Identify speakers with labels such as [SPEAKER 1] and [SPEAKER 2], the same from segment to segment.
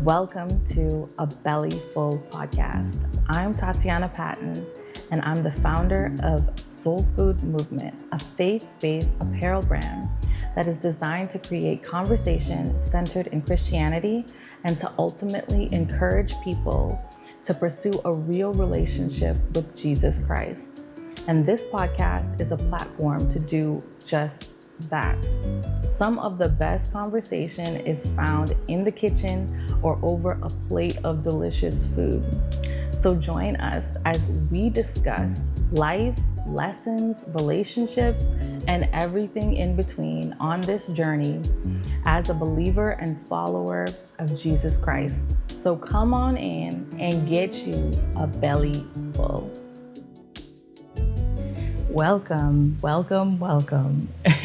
[SPEAKER 1] Welcome to A Belly Full podcast. I'm Tatiana Patton, and I'm the founder of Soul Food Movement, a faith-based apparel brand that is designed to create conversation centered in Christianity and to ultimately encourage people to pursue a real relationship with Jesus Christ. And this podcast is a platform to do just that. Some of the best conversation is found in the kitchen or over a plate of delicious food. So join us as we discuss life, lessons, relationships, and everything in between on this journey as a believer and follower of Jesus Christ. So come on in and get you a belly full. Welcome.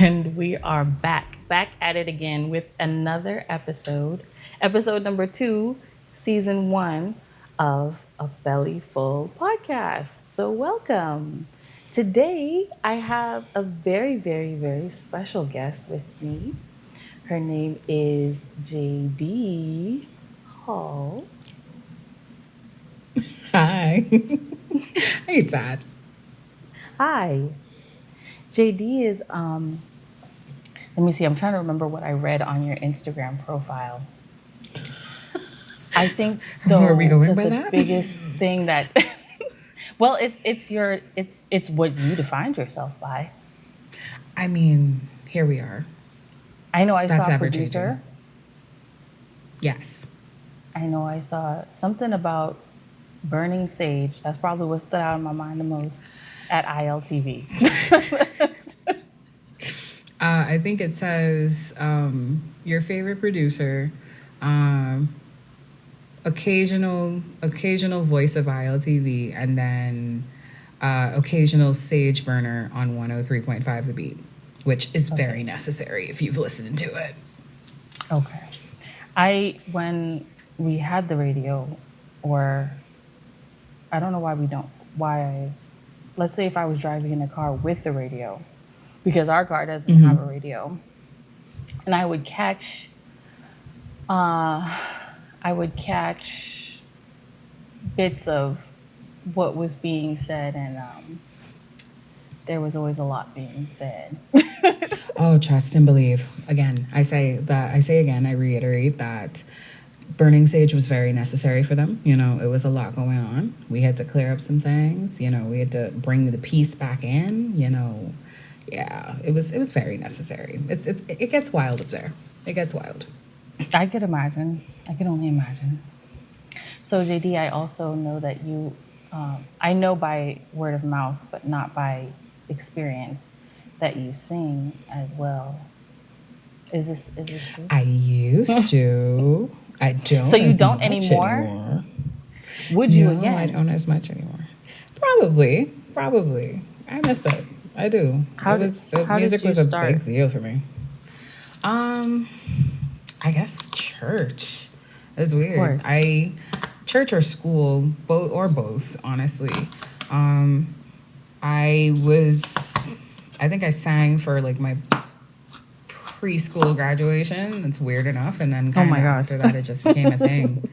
[SPEAKER 1] And we are back at it again with another episode number 2, season 1 of A Belly Full podcast. So welcome. Today, I have a very, very, very special guest with me. Her name is JD Hall.
[SPEAKER 2] Hi. Hey, Todd.
[SPEAKER 1] Hi. JD is, let me see, I'm trying to remember what I read on your Instagram profile. I think
[SPEAKER 2] Where are we going by
[SPEAKER 1] the
[SPEAKER 2] that?
[SPEAKER 1] biggest thing that, well, it's what you defined yourself by.
[SPEAKER 2] I mean, here we are.
[SPEAKER 1] I know I
[SPEAKER 2] That's
[SPEAKER 1] saw
[SPEAKER 2] ever-changing.
[SPEAKER 1] producer.
[SPEAKER 2] Yes.
[SPEAKER 1] I know I saw something about burning sage. That's probably what stood out in my mind the most at ILTV.
[SPEAKER 2] I think it says your favorite producer, occasional voice of ILTV, and then occasional sage burner on 103.5 The Beat, which is very necessary if you've listened to it.
[SPEAKER 1] Okay. When we had the radio, or I don't know let's say if I was driving in a car with the radio, because our car doesn't have a radio, and I would catch bits of what was being said, and there was always a lot being said.
[SPEAKER 2] Oh, trust and believe. Again, I reiterate that burning sage was very necessary for them. You know, it was a lot going on. We had to clear up some things. You know, we had to bring the peace back in. You know, yeah, it was very necessary. It gets wild up there. It gets wild.
[SPEAKER 1] I could imagine. I can only imagine. So JD, I also know that you, I know by word of mouth, but not by experience, that you sing as well. Is this true?
[SPEAKER 2] I used to. I don't.
[SPEAKER 1] So you
[SPEAKER 2] as
[SPEAKER 1] don't
[SPEAKER 2] much
[SPEAKER 1] anymore? Would you
[SPEAKER 2] No,
[SPEAKER 1] again?
[SPEAKER 2] I don't as much anymore. Probably. I miss it. I do. Music was a big deal for me. I guess church. It was weird. Church or school, both, honestly. I think I sang for like my preschool graduation. It's weird enough, and then after that, it just became a thing.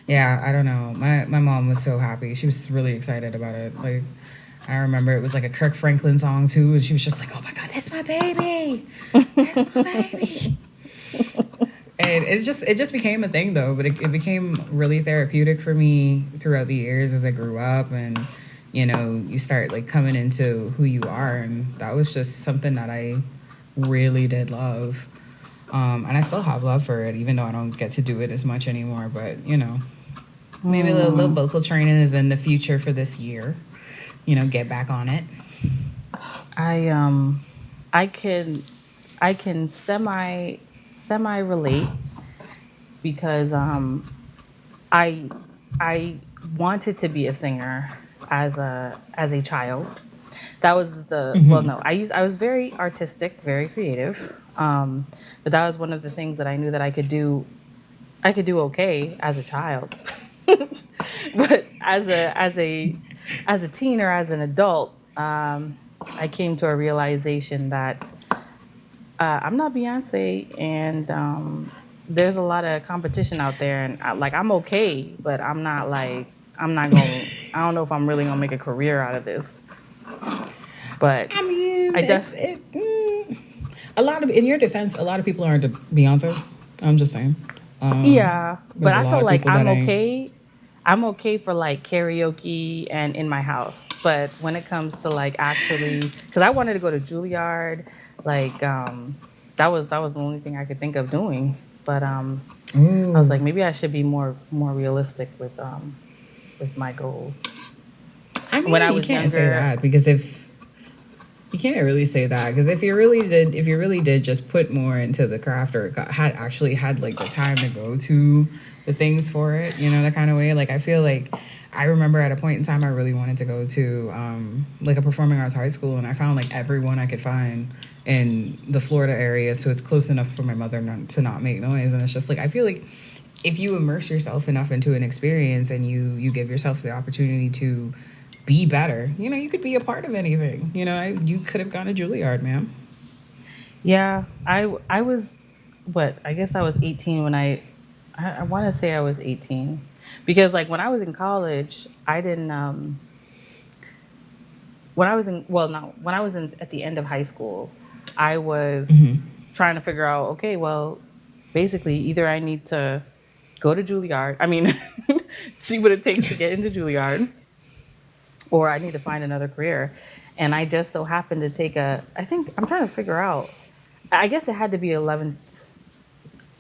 [SPEAKER 2] Yeah, I don't know. My mom was so happy. She was really excited about it. Like, I remember it was like a Kirk Franklin song too, and she was just like, "Oh my God, that's my baby, that's my baby." And it just became a thing though. But it became really therapeutic for me throughout the years as I grew up, and you know, you start like coming into who you are, and that was just something that I really did love. And I still have love for it, even though I don't get to do it as much anymore. But, you know, maybe a little vocal training is in the future for this year. You know, get back on it.
[SPEAKER 1] I can semi relate, because I wanted to be a singer as a child. That was I was very artistic, very creative. But that was one of the things that I knew that I could do okay as a child. But as a teen or as an adult, I came to a realization that I'm not Beyonce, and there's a lot of competition out there, and I'm okay, but I'm not going. I don't know if I'm really gonna make a career out of this. But
[SPEAKER 2] I mean,
[SPEAKER 1] I just
[SPEAKER 2] a lot of, in your defense, a lot of people aren't Beyonce. I'm just saying.
[SPEAKER 1] Yeah, but
[SPEAKER 2] There's a
[SPEAKER 1] I
[SPEAKER 2] lot
[SPEAKER 1] feel
[SPEAKER 2] of
[SPEAKER 1] like
[SPEAKER 2] people that ain't.
[SPEAKER 1] I'm okay for like karaoke and in my house. But when it comes to like actually, because I wanted to go to Juilliard, like that was the only thing I could think of doing. But I was
[SPEAKER 2] Ooh.
[SPEAKER 1] like, maybe I should be more realistic with my goals.
[SPEAKER 2] I
[SPEAKER 1] When I
[SPEAKER 2] mean, you
[SPEAKER 1] was
[SPEAKER 2] can't say
[SPEAKER 1] younger,
[SPEAKER 2] that because if you can't really say that because if you really did just put more into the craft or had like the time to go to the things for it, you know, that kind of way. Like I feel like I remember at a point in time I really wanted to go to like a performing arts high school, and I found like everyone I could find in the Florida area, so it's close enough for my mother to not make noise. And it's just like I feel like if you immerse yourself enough into an experience and you give yourself the opportunity to be better, you know, you could be a part of anything. You know, you could have gone to Juilliard, ma'am.
[SPEAKER 1] yeah, I was what I guess I was 18 when I want to say I was 18 because like when I was in college, I didn't when I was in well no when I was in at the end of high school, I was trying to figure out okay, well, basically either I need to go to Juilliard, I mean, see what it takes to get into Juilliard, or I need to find another career. And I just so happened to take I think I'm trying to figure out. I guess it had to be 11th.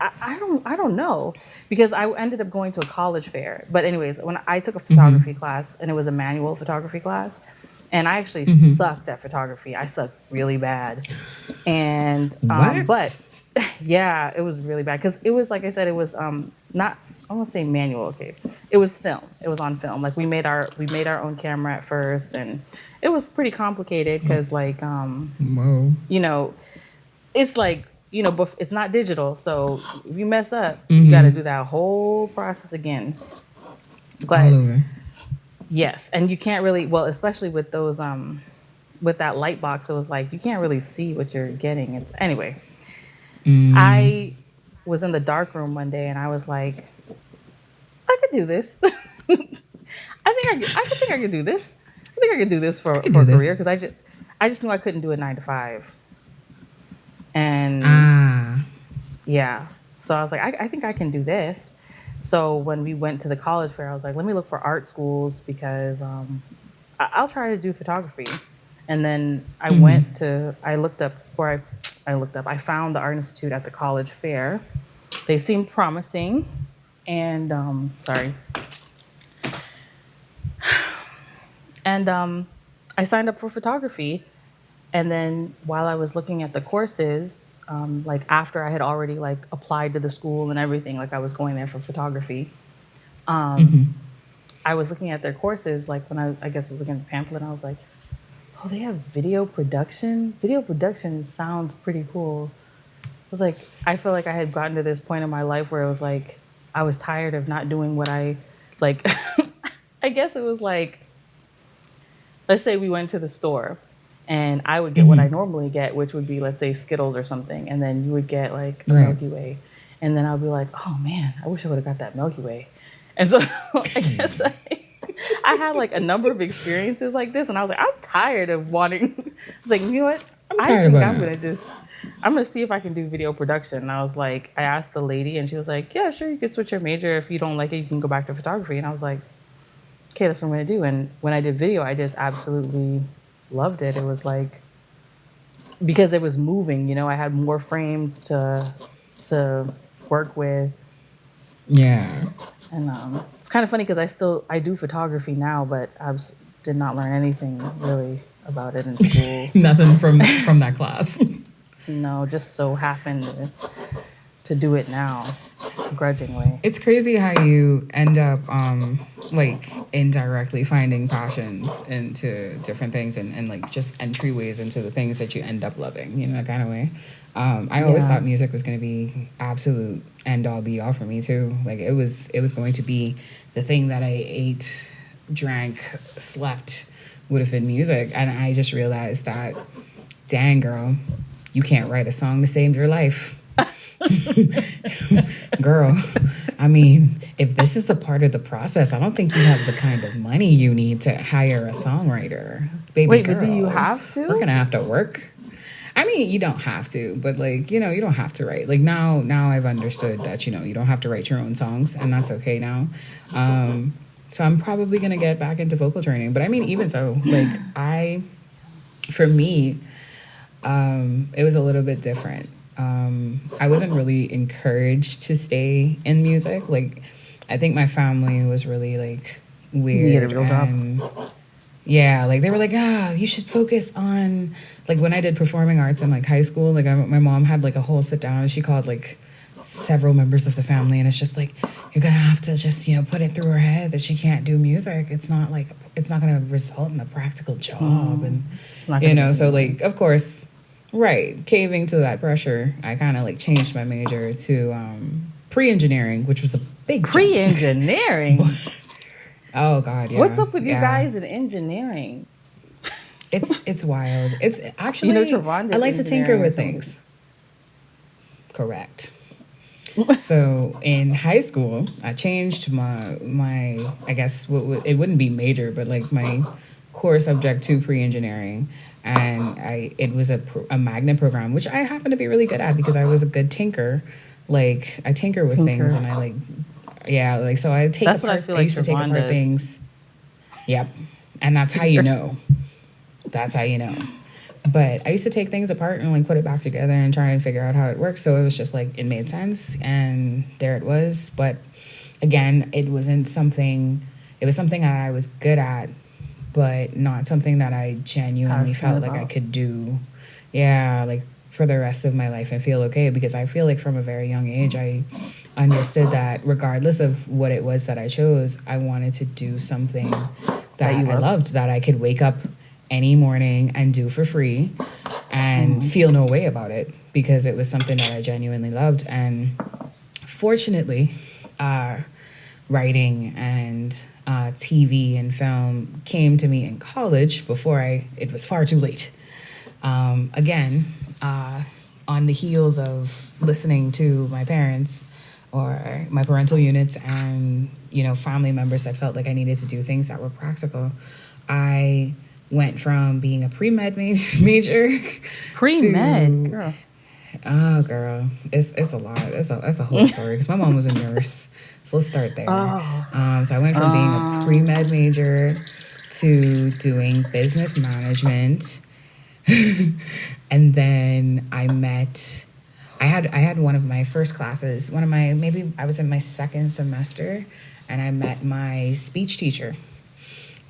[SPEAKER 1] I don't know because I ended up going to a college fair. But anyways, when I took a photography class and it was a manual photography class, and I actually sucked at photography. I sucked really bad. And but
[SPEAKER 2] What?
[SPEAKER 1] yeah, it was really bad because it was like I said, it was not I won't say manual. Okay, it was film. It was on film. Like we made our own camera at first, and it was pretty complicated because like
[SPEAKER 2] Whoa.
[SPEAKER 1] you know it's like but it's not digital. So if you mess up, you got to do that whole process again. But
[SPEAKER 2] All over.
[SPEAKER 1] yes, and you can't really well, especially with those with that light box. It was like you can't really see what you're getting. It's anyway. I was in the dark room one day and I was like, I could do this. I think I could do this. I think I could do this for a career because I just knew I couldn't do a 9 to 5. And yeah, so I was like, I think I can do this. So when we went to the college fair, I was like, let me look for art schools because I'll try to do photography. And then I looked up, I found the Art Institute at the college fair. They seemed promising. And, I signed up for photography. And then while I was looking at the courses, like after I had already like applied to the school and everything, like I was going there for photography, I was looking at their courses, like when I guess I was looking at the pamphlet, and I was like, oh, they have video production? Video production sounds pretty cool. I was like, I feel like I had gotten to this point in my life where it was like, I was tired of not doing what I, like, I guess it was like, let's say we went to the store and I would get what I normally get, which would be, let's say, Skittles or something. And then you would get like a Milky Way. And then I'll be like, oh man, I wish I would have got that Milky Way. And so I guess I had like a number of experiences like this. And I was like, I'm tired of wanting, I was like, you know what? I'm going to see if I can do video production. And I was like, I asked the lady and she was like, yeah, sure. You could switch your major. If you don't like it, you can go back to photography. And I was like, okay, that's what I'm going to do. And when I did video, I just absolutely loved it. It was like, because it was moving, I had more frames to work with.
[SPEAKER 2] Yeah.
[SPEAKER 1] And it's kind of funny because I do photography now, but I did not learn anything really about it in school.
[SPEAKER 2] Nothing from that class.
[SPEAKER 1] No, just so happened to do it now, grudgingly.
[SPEAKER 2] It's crazy how you end up like indirectly finding passions into different things and like just entryways into the things that you end up loving, that kind of way. I always thought music was going to be absolute end all be all for me too. Like it was going to be the thing that I ate, drank, slept would have been music. And I just realized that, dang girl, you can't write a song to save your life. Girl, I mean, if this is the part of the process, I don't think you have the kind of money you need to hire a songwriter. Baby
[SPEAKER 1] Wait,
[SPEAKER 2] girl,
[SPEAKER 1] but do you have to?
[SPEAKER 2] we're gonna have to work. I mean, you don't have to, but like, you know, you don't have to write. Like now I've understood that, you know, you don't have to write your own songs, and that's okay now. So I'm probably gonna get back into vocal training. But I mean, even so, like for me, it was a little bit different. I wasn't really encouraged to stay in music. Like, I think my family was really like weird.
[SPEAKER 1] You get a real job.
[SPEAKER 2] Yeah, like they were like, you should focus on, like when I did performing arts in like high school, like my mom had like a whole sit down and she called like several members of the family, and it's just like, you're gonna have to just, you know, put it through her head that she can't do music. It's not gonna result in a practical job. And you know, so like, of course, right, caving to that pressure, I kind of like changed my major to pre-engineering, which was a big
[SPEAKER 1] pre-engineering.
[SPEAKER 2] Oh God, yeah.
[SPEAKER 1] What's up with you guys in engineering?
[SPEAKER 2] It's wild. It's actually,
[SPEAKER 1] you know, Trevon did
[SPEAKER 2] I like to tinker with things. Correct. So in high school, I changed my I guess it wouldn't be major, but like my core subject to pre-engineering, and it was a magnet program, which I happen to be really good at because I was a good tinker. Like I tinker with things, and I like, yeah, like so I take
[SPEAKER 1] that's
[SPEAKER 2] apart.
[SPEAKER 1] What I feel
[SPEAKER 2] I
[SPEAKER 1] like
[SPEAKER 2] used to take
[SPEAKER 1] Trevon
[SPEAKER 2] apart
[SPEAKER 1] does.
[SPEAKER 2] Things. Yep, and that's how you know. That's how you know. But I used to take things apart and like put it back together and try and figure out how it works. So it was just like, it made sense, and there it was. But again, it was something that I was good at, but not something that I genuinely felt like I could do. Yeah, like for the rest of my life and feel okay, because I feel like from a very young age, I understood that regardless of what it was that I chose, I wanted to do something that I loved, that I could wake up any morning and do for free and feel no way about it, because it was something that I genuinely loved. And fortunately, writing and TV and film came to me in college before it was far too late. Again, on the heels of listening to my parents or my parental units and, you know, family members that felt like I needed to do things that were practical, I went from being a pre-med major
[SPEAKER 1] pre-med, girl.
[SPEAKER 2] Oh, girl, it's a lot. That's a whole story, because my mom was a nurse. So let's start there. So I went from being a pre-med major to doing business management, and then I had one of my first classes. Maybe I was in my second semester, and I met my speech teacher.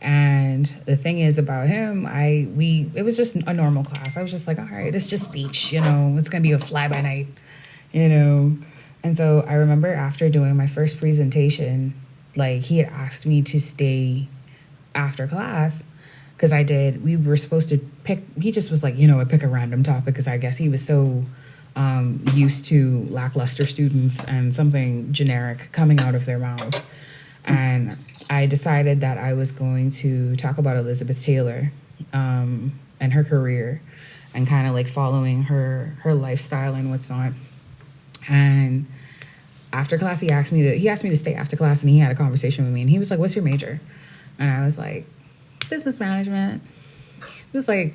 [SPEAKER 2] And the thing is about him, it was just a normal class. I was just like, all right, it's just speech, you know, it's going to be a fly by night, you know. And so I remember after doing my first presentation, like he had asked me to stay after class, because we were supposed to he just was like, you know, pick a random topic, because I guess he was so used to lackluster students and something generic coming out of their mouths. And I decided that I was going to talk about Elizabeth Taylor and her career, and kind of like following her lifestyle and what's not. And after class, he asked me to stay after class, and he had a conversation with me, and he was like, "What's your major?" And I was like, "Business management." He was like,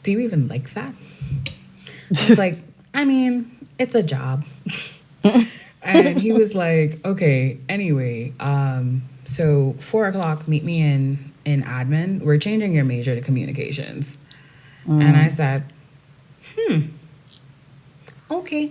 [SPEAKER 2] "Do you even like that?" I was like, "I mean, it's a job." And he was like, "Okay, anyway, so 4:00, meet me in admin. We're changing your major to communications." And I said, okay.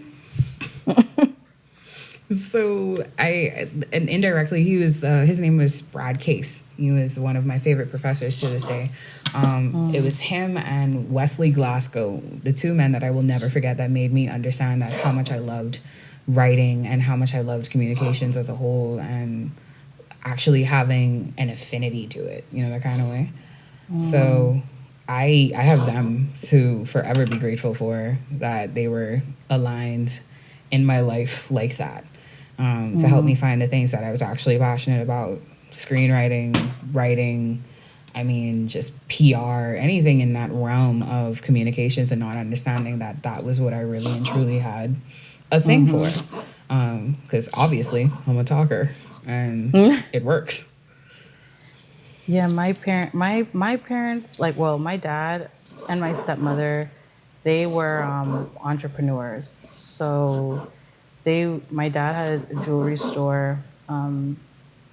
[SPEAKER 2] So and indirectly, he was, his name was Brad Case. He was one of my favorite professors to this day. It was him and Wesley Glasgow, the two men that I will never forget, that made me understand that how much I loved writing and how much I loved communications as a whole, and actually having an affinity to it, you know, that kind of way. So I have them to forever be grateful for, that they were aligned in my life like that, to help me find the things that I was actually passionate about: screenwriting, writing, I mean, just PR, anything in that realm of communications, and not understanding that was what I really and truly had a thing for. Because obviously I'm a talker and it works.
[SPEAKER 1] Yeah, my parents, like, well, my dad and my stepmother, they were entrepreneurs. So my dad had a jewelry store,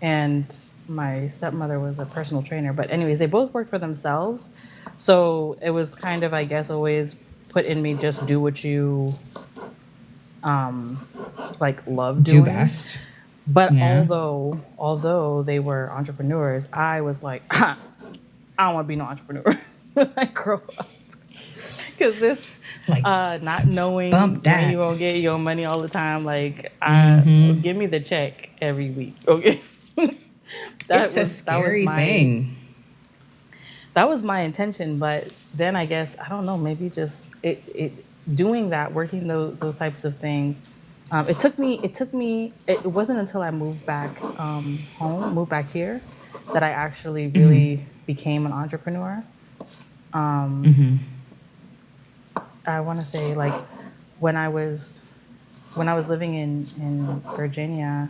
[SPEAKER 1] and my stepmother was a personal trainer. But anyways, they both worked for themselves. So it was kind of, I guess, always put in me, just do what you like love
[SPEAKER 2] Do
[SPEAKER 1] doing.
[SPEAKER 2] best.
[SPEAKER 1] But
[SPEAKER 2] Yeah.
[SPEAKER 1] although they were entrepreneurs, I was like, I don't want to be no entrepreneur when I grow up. Because this,
[SPEAKER 2] Like,
[SPEAKER 1] not knowing
[SPEAKER 2] bump that.
[SPEAKER 1] when you're going to get your money all the time, like, give me the check every week, okay?
[SPEAKER 2] It's a scary thing.
[SPEAKER 1] That was my intention, but then I guess, I don't know, maybe just it doing that, working those types of things. It wasn't until I moved back home, moved back here, that I actually really became an entrepreneur. I want to say, like, when I was living in Virginia,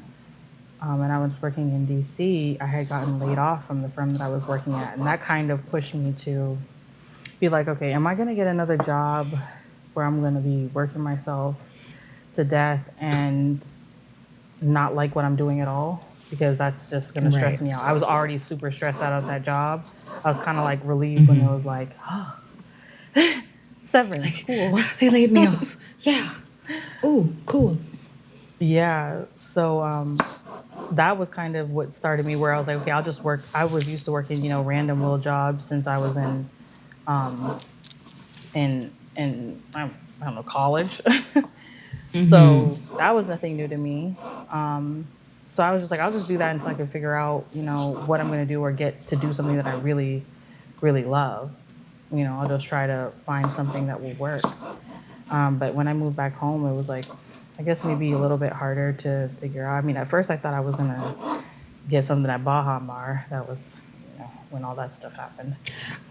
[SPEAKER 1] and I was working in DC, I had gotten laid off from the firm that I was working at, and that kind of pushed me to be like, okay, am I going to get another job where I'm going to be working myself to death and not like what I'm doing at all? Because that's just going to stress me out. I was already super stressed out of that job. I was kind of like relieved when it was like, oh, severance, like, cool.
[SPEAKER 2] They laid me off. Yeah. Ooh, cool.
[SPEAKER 1] Yeah. So that was kind of what started me, where I was like, okay, I'll just work. I was used to working, random little jobs since I was in I don't know, college. So that was nothing new to me. So I was just like, I'll just do that until I can figure out, what I'm going to do, or get to do something that I really, really love. I'll just try to find something that will work. But when I moved back home, it was like, I guess maybe a little bit harder to figure out. I mean, at first I thought I was going to get something at Baja Mar. That was, when all that stuff happened.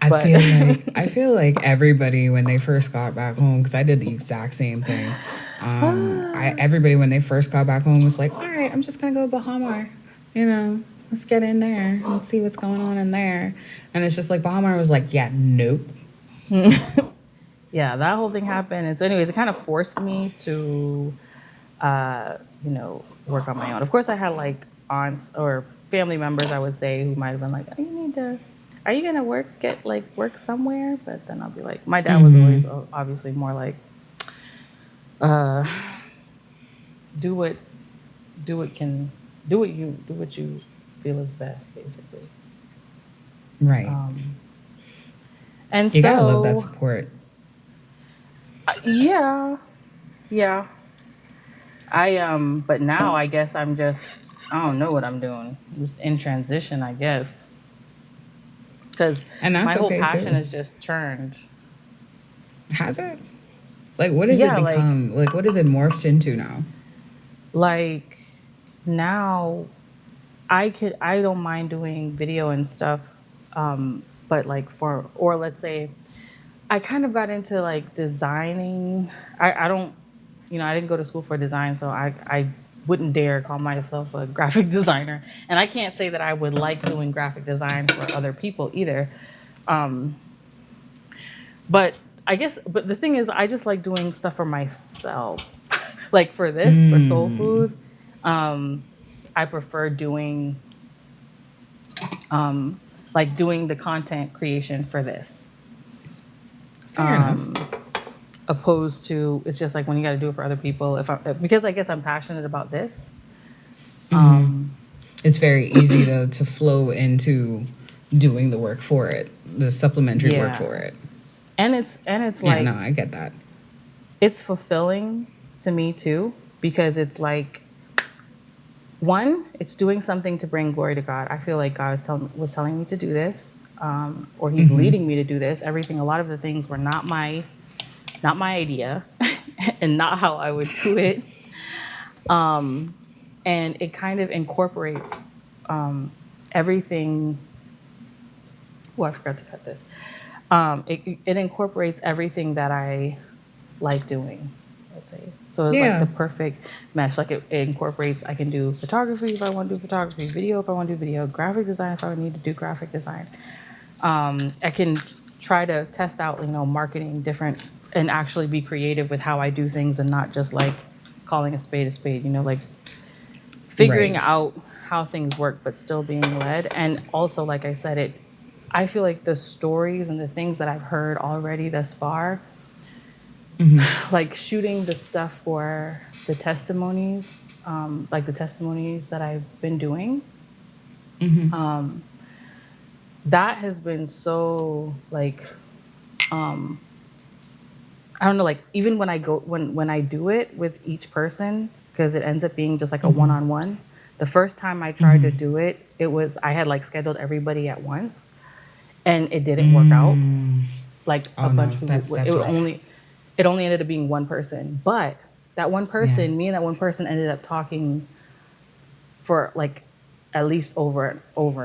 [SPEAKER 2] I feel like everybody, when they first got back home, because I did the exact same thing. Everybody, when they first got back home, was like, all right, I'm just going to go to Baja Mar. Let's get in there. Let's see what's going on in there. And it's just like, Baja Mar was like, yeah, nope.
[SPEAKER 1] Yeah, that whole thing happened. And so anyways, it kind of forced me to, work on my own. Of course, I had like aunts or family members, I would say, who might have been like, oh, are you going to work somewhere? But then I'll be like, my dad was always obviously more like, do what you feel is best, basically.
[SPEAKER 2] Right.
[SPEAKER 1] And
[SPEAKER 2] you
[SPEAKER 1] so,
[SPEAKER 2] gotta love that support.
[SPEAKER 1] Yeah. But now I guess I don't know what I'm doing. I'm just in transition, I guess. Because my whole passion has just turned.
[SPEAKER 2] Has it? Like, what has it become? Like, what has it morphed into now?
[SPEAKER 1] Like, now I don't mind doing video and stuff. But like or let's say, I kind of got into like designing. I didn't go to school for design, so I wouldn't dare call myself a graphic designer. And I can't say that I would like doing graphic design for other people either. But the thing is, I just like doing stuff for myself. Like for Soul Food, I prefer doing doing the content creation for this.
[SPEAKER 2] Fair enough.
[SPEAKER 1] Opposed to, it's just like when you got to do it for other people. Because I guess I'm passionate about this.
[SPEAKER 2] It's very easy to flow into doing the work for it, the supplementary work for it.
[SPEAKER 1] And it's like,
[SPEAKER 2] no, I get that.
[SPEAKER 1] It's fulfilling to me too, because it's like, one, it's doing something to bring glory to God. I feel like God was telling me to do this, or He's leading me to do this. A lot of the things were not my idea, and not how I would do it. And it kind of incorporates everything. Oh, I forgot to cut this. It incorporates everything that I like doing. let's say. So it's like the perfect mesh. Like it incorporates, I can do photography if I want to do photography, video if I want to do video, graphic design if I need to do graphic design. I can try to test out, marketing different and actually be creative with how I do things and not just like calling a spade, like figuring out how things work, but still being led. And also, like I said, I feel like the stories and the things that I've heard already thus far, like shooting the stuff for the testimonies, like the testimonies that I've been doing, that has been so like, I don't know, like even when I go, when I do it with each person, because it ends up being just like a one-on-one. The first time I tried to do it, I had like scheduled everybody at once and it didn't work out. Like a bunch of people, it only ended up being one person, but that one person, me and that one person ended up talking for like at least over an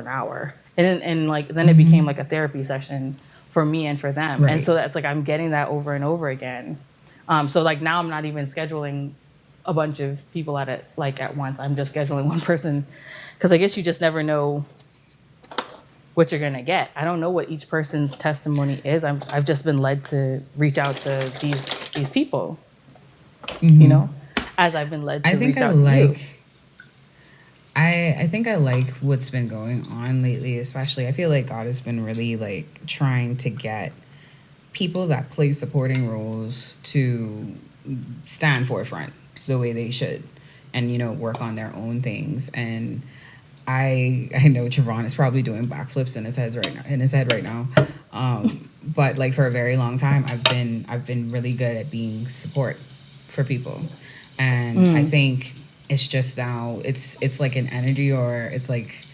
[SPEAKER 1] hour. And like, then it became like a therapy session for me and for them. Right. And so that's like, I'm getting that over and over again. So like now I'm not even scheduling a bunch of people at once. I'm just scheduling one person because I guess you just never know what you're gonna get. I don't know what each person's testimony is. I've just been led to reach out to these people, as I've been led to reach out to you.
[SPEAKER 2] I think I like what's been going on lately, especially. I feel like God has been really like trying to get people that play supporting roles to stand forefront the way they should and, work on their own things. And I know Trevon is probably doing backflips in his head right now. But like for a very long time, I've been really good at being support for people. And I think it's just now it's like an energy, or it's like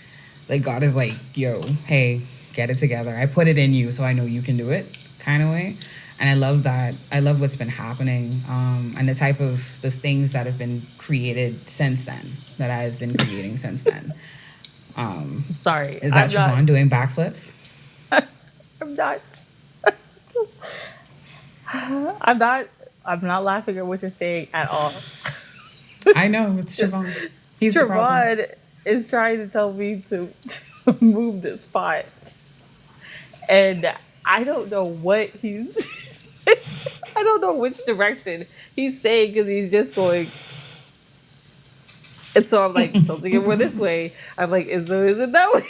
[SPEAKER 2] God is like, yo, hey, get it together. I put it in you, so I know you can do it kind of way. And I love that. I love what's been happening, and the things that have been created since then, that I've been creating since then.
[SPEAKER 1] Sorry.
[SPEAKER 2] Is that Trevon doing backflips?
[SPEAKER 1] I'm not. I'm not laughing at what you're saying at all.
[SPEAKER 2] I know, it's Trevon. He's the problem.
[SPEAKER 1] Trevon is trying to tell me to move this spot. And I don't know what I don't know which direction he's saying, because he's just going. And so I'm like, something over this way. I'm like, is it that way?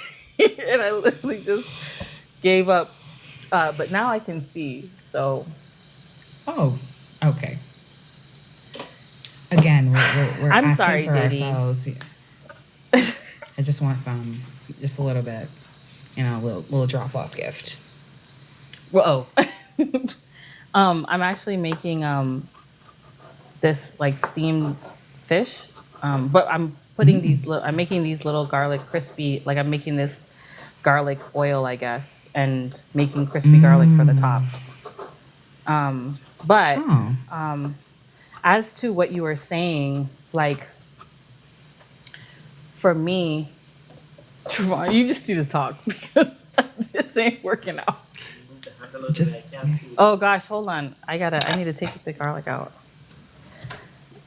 [SPEAKER 1] And I literally just gave up. But now I can see. So.
[SPEAKER 2] Oh, okay. Again, we're
[SPEAKER 1] I'm
[SPEAKER 2] asking
[SPEAKER 1] sorry,
[SPEAKER 2] for
[SPEAKER 1] JD. Ourselves.
[SPEAKER 2] I just want some, just a little bit, little drop off gift.
[SPEAKER 1] Whoa. I'm actually making this like steamed fish, but I'm putting I'm making these little garlic crispy, like I'm making this garlic oil, I guess, and making crispy garlic for the top. As to what you were saying, like, for me, Trevon, you just need to talk because this ain't working out. Oh gosh, hold on. I need to take the garlic out.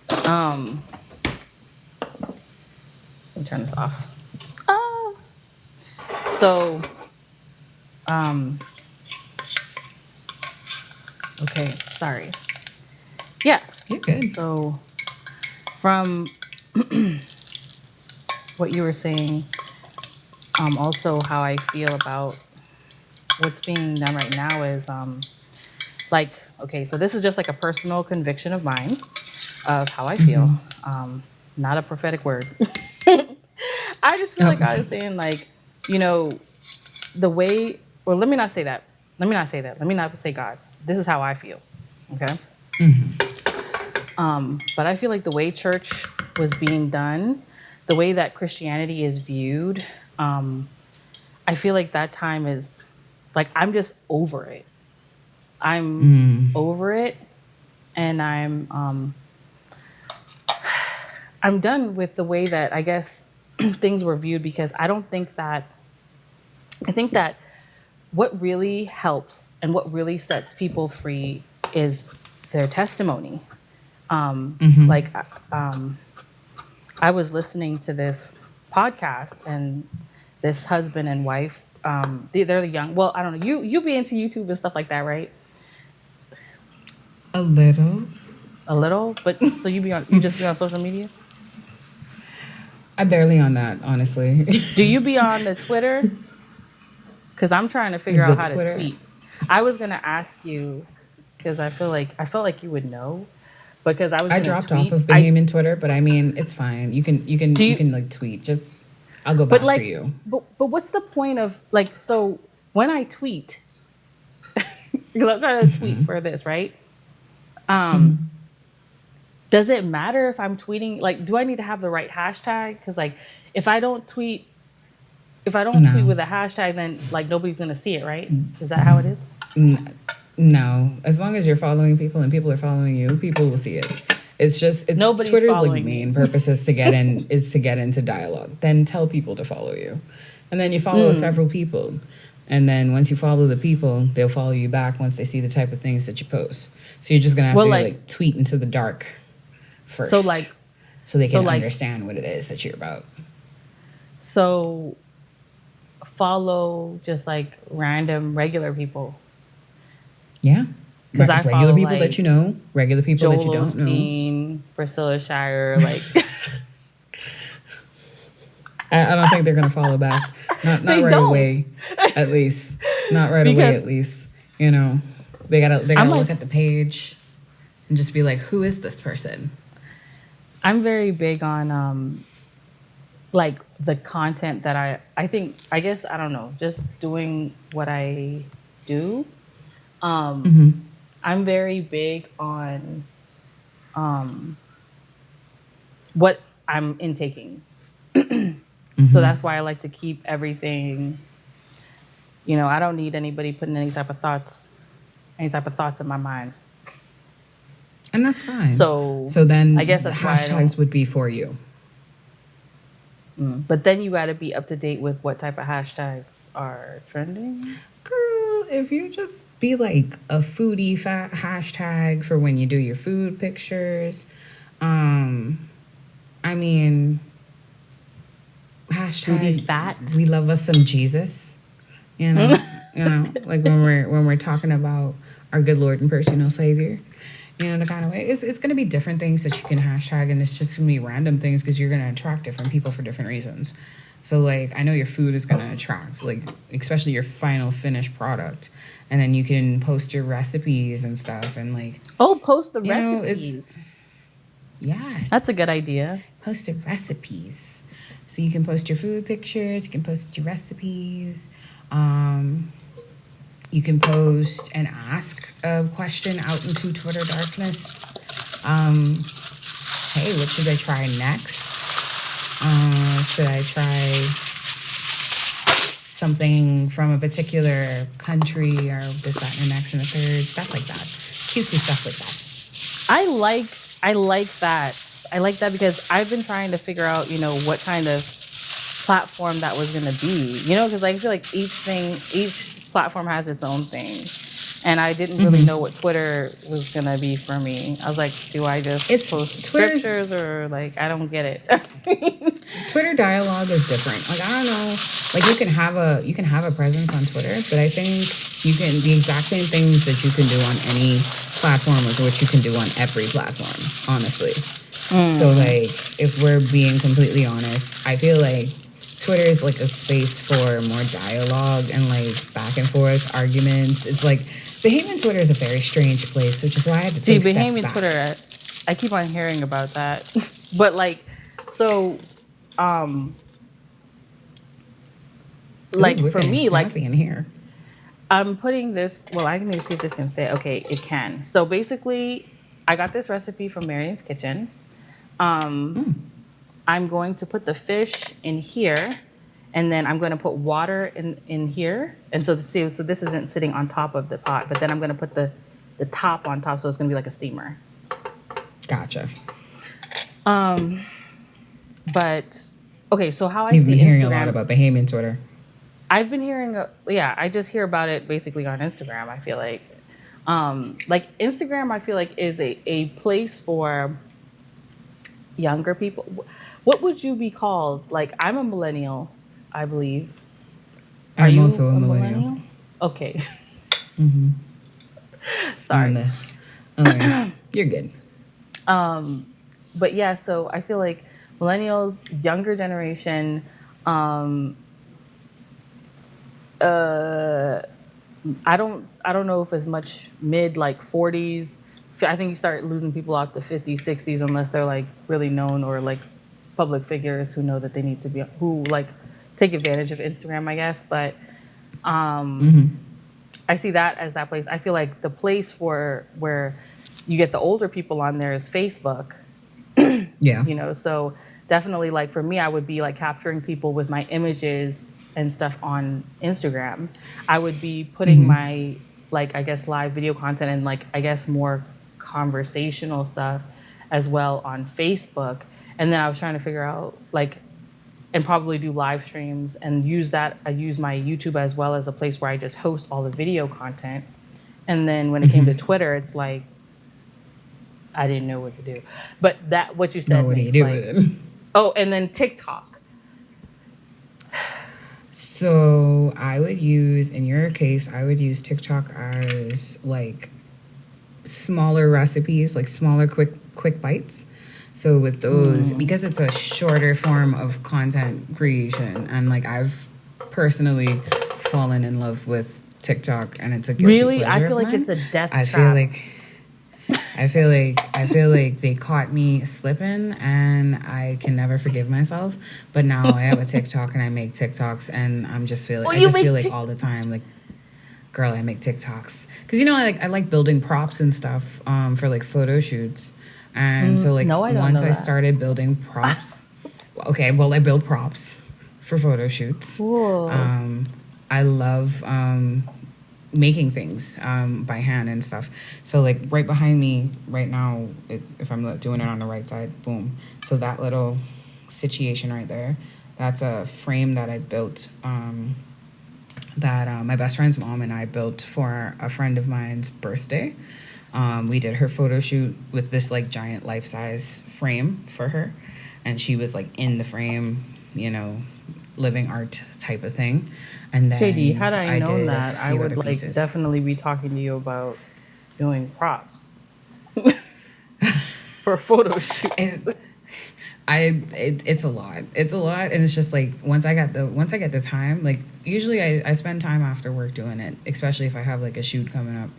[SPEAKER 1] Let me turn this off. Okay, sorry. Yes.
[SPEAKER 2] You're good.
[SPEAKER 1] So, from what you were saying, also how I feel about what's being done right now is, okay, so this is just like a personal conviction of mine of how I feel. Not a prophetic word. I just feel like I was saying, like, the way, well, let me not say that. Let me not say God. This is how I feel. Okay. But I feel like the way church was being done, the way that Christianity is viewed, I feel like that time is, like, I'm just over it. I'm over it, and I'm done with the way that I guess things were viewed, because I think that what really helps and what really sets people free is their testimony. Like, I was listening to this podcast, and this husband and wife, they're young. Well, I don't know. You be into YouTube and stuff like that, right?
[SPEAKER 2] A little.
[SPEAKER 1] A little, but so you just be on social media?
[SPEAKER 2] I'm barely on that, honestly.
[SPEAKER 1] Do you be on the Twitter? Because I'm trying to figure out how to tweet. I was gonna ask you because I felt like you would know. Because I
[SPEAKER 2] dropped off of Bahamian Twitter, but I mean it's fine. You can like tweet. Just I'll go back for you.
[SPEAKER 1] But what's the point of like, so when I tweet, because I'm trying to tweet for this, right? Does it matter if I'm tweeting? Like, do I need to have the right hashtag? Because like, if I don't tweet with a hashtag, then like nobody's gonna see it, right? Is that how it is?
[SPEAKER 2] No, as long as you're following people and people are following you, people will see it. It's
[SPEAKER 1] Nobody's
[SPEAKER 2] Twitter's like main purpose is to get into dialogue. Then tell people to follow you, and then you follow several people, and then once you follow the people, they'll follow you back once they see the type of things that you post. So you're just gonna have to like tweet into the dark first, so they can understand what it is that you're about.
[SPEAKER 1] So follow just like random regular people.
[SPEAKER 2] Yeah.
[SPEAKER 1] Because I
[SPEAKER 2] regular
[SPEAKER 1] follow,
[SPEAKER 2] people
[SPEAKER 1] like,
[SPEAKER 2] that you know, regular people
[SPEAKER 1] Joel
[SPEAKER 2] that you don't
[SPEAKER 1] Osteen,
[SPEAKER 2] know.
[SPEAKER 1] Priscilla Shire, like.
[SPEAKER 2] I don't think they're gonna follow back. Not right away, at least. Not right away, at least. You know, they gotta look at the page and just be like, who is this person?
[SPEAKER 1] I'm very big on like the content that I guess I don't know, just doing what I do. I'm very big on what I'm intaking. So that's why I like to keep everything, you know, I don't need anybody putting any type of thoughts in my mind.
[SPEAKER 2] And that's fine.
[SPEAKER 1] So
[SPEAKER 2] then
[SPEAKER 1] I guess that's
[SPEAKER 2] the hashtags would be for you.
[SPEAKER 1] But then you got to be up to date with what type of hashtags are trending.
[SPEAKER 2] Girl, if you just be like a foodie hashtag for when you do your food pictures, I mean, hashtag
[SPEAKER 1] foodie fat.
[SPEAKER 2] We love us some Jesus, you know, like when we're talking about our good Lord and personal Savior. You know, the kind of way it's going to be different things that you can hashtag, and it's just going to be random things because you're going to attract different people for different reasons. So, like, I know your food is going to attract, like, especially your final finished product. And then you can post your recipes and stuff and, like...
[SPEAKER 1] Oh, post the recipes.
[SPEAKER 2] Yes.
[SPEAKER 1] That's a good idea.
[SPEAKER 2] Post the recipes. So you can post your food pictures. You can post your recipes. You can post and ask a question out into Twitter darkness. Hey, what should I try next? Should I try something from a particular country or this, that, and the next and the third? Stuff like that. Cutesy stuff like that.
[SPEAKER 1] I like that. I like that because I've been trying to figure out, you know, what kind of platform that was going to be. You know, because I feel like each platform has its own thing. And I didn't really know what Twitter was going to be for me. I was like, do I just post scriptures or like, I don't get it.
[SPEAKER 2] Twitter dialogue is different. Like, I don't know, like you can have a presence on Twitter, but I think the exact same things that you can do on any platform is what you can do on every platform, honestly. So like, if we're being completely honest, I feel like Twitter is like a space for more dialogue and like back and forth arguments. It's like, Bahamian Twitter is a very strange place, which is why I had to take steps back.
[SPEAKER 1] Bahamian Twitter, I keep on hearing about that. But like, so, like for me, like
[SPEAKER 2] in here.
[SPEAKER 1] I'm putting this, well, I can maybe see if this can fit. Okay, it can. So basically, I got this recipe from Marion's Kitchen. I'm going to put the fish in here, and then I'm going to put water in here. And so this isn't sitting on top of the pot, but then I'm going to put the top on top, so it's going to be like a steamer.
[SPEAKER 2] Gotcha.
[SPEAKER 1] But okay, so how
[SPEAKER 2] You've been hearing a lot about Bahamian Twitter.
[SPEAKER 1] I've been hearing, I just hear about it basically on Instagram, I feel like. Like Instagram, I feel like is a place for younger people. What would you be called? Like I'm a millennial, I believe. Are
[SPEAKER 2] I'm
[SPEAKER 1] you
[SPEAKER 2] also a
[SPEAKER 1] a
[SPEAKER 2] millennial.
[SPEAKER 1] millennial? Okay.
[SPEAKER 2] I'm
[SPEAKER 1] Sorry.
[SPEAKER 2] You're good.
[SPEAKER 1] But yeah, so I feel like millennials, younger generation, um, I don't know if as much mid like 40s. I think you start losing people out to 50s, 60s unless they're like really known or like public figures who know that they need to be who like take advantage of Instagram, I guess. But I see that as that place. I feel like the place for where you get the older people on there is Facebook.
[SPEAKER 2] Yeah.
[SPEAKER 1] So definitely like for me, I would be like capturing people with my images and stuff on Instagram. I would be putting my like I guess live video content and like I guess more conversational stuff as well on Facebook. And then I was trying to figure out like and probably do live streams and use that. I use my YouTube as well as a place where I just host all the video content. And then when it came to Twitter, it's like I didn't know what to do. But that what you said
[SPEAKER 2] No, what do you
[SPEAKER 1] makes
[SPEAKER 2] do
[SPEAKER 1] like
[SPEAKER 2] with it?
[SPEAKER 1] oh, and then TikTok.
[SPEAKER 2] So I would use, in your case, I would use TikTok as like smaller recipes, like smaller, quick bites. So with those, because it's a shorter form of content creation, and like I've personally fallen in love with TikTok, and it's a guilty
[SPEAKER 1] Really? I
[SPEAKER 2] pleasure
[SPEAKER 1] feel
[SPEAKER 2] of
[SPEAKER 1] like
[SPEAKER 2] mine.
[SPEAKER 1] it's a death
[SPEAKER 2] I
[SPEAKER 1] trap.
[SPEAKER 2] I feel like they caught me slipping, and I can never forgive myself. But now I have a TikTok and I make TikToks, and I just feel like all the time like, girl, I make TikToks because I like building props and stuff for like photo shoots, and so like
[SPEAKER 1] No, I don't
[SPEAKER 2] once
[SPEAKER 1] know
[SPEAKER 2] I
[SPEAKER 1] that.
[SPEAKER 2] started building props, okay, well I build props for photo shoots.
[SPEAKER 1] Cool.
[SPEAKER 2] I love making things by hand and stuff. So like right behind me right now, if I'm doing it on the right side, boom. So that little situation right there, that's a frame that I built. That my best friend's mom and I built for a friend of mine's birthday. We did her photo shoot with this like giant life-size frame for her, and she was like in the frame, living art type of thing. And then
[SPEAKER 1] JD, had I known
[SPEAKER 2] did
[SPEAKER 1] that,
[SPEAKER 2] a
[SPEAKER 1] I
[SPEAKER 2] few
[SPEAKER 1] would
[SPEAKER 2] other
[SPEAKER 1] like
[SPEAKER 2] pieces.
[SPEAKER 1] definitely be talking to you about doing props for photo shoots.
[SPEAKER 2] It's a lot. It's a lot, and it's just like once I get the time, like usually I spend time after work doing it, especially if I have like a shoot coming up.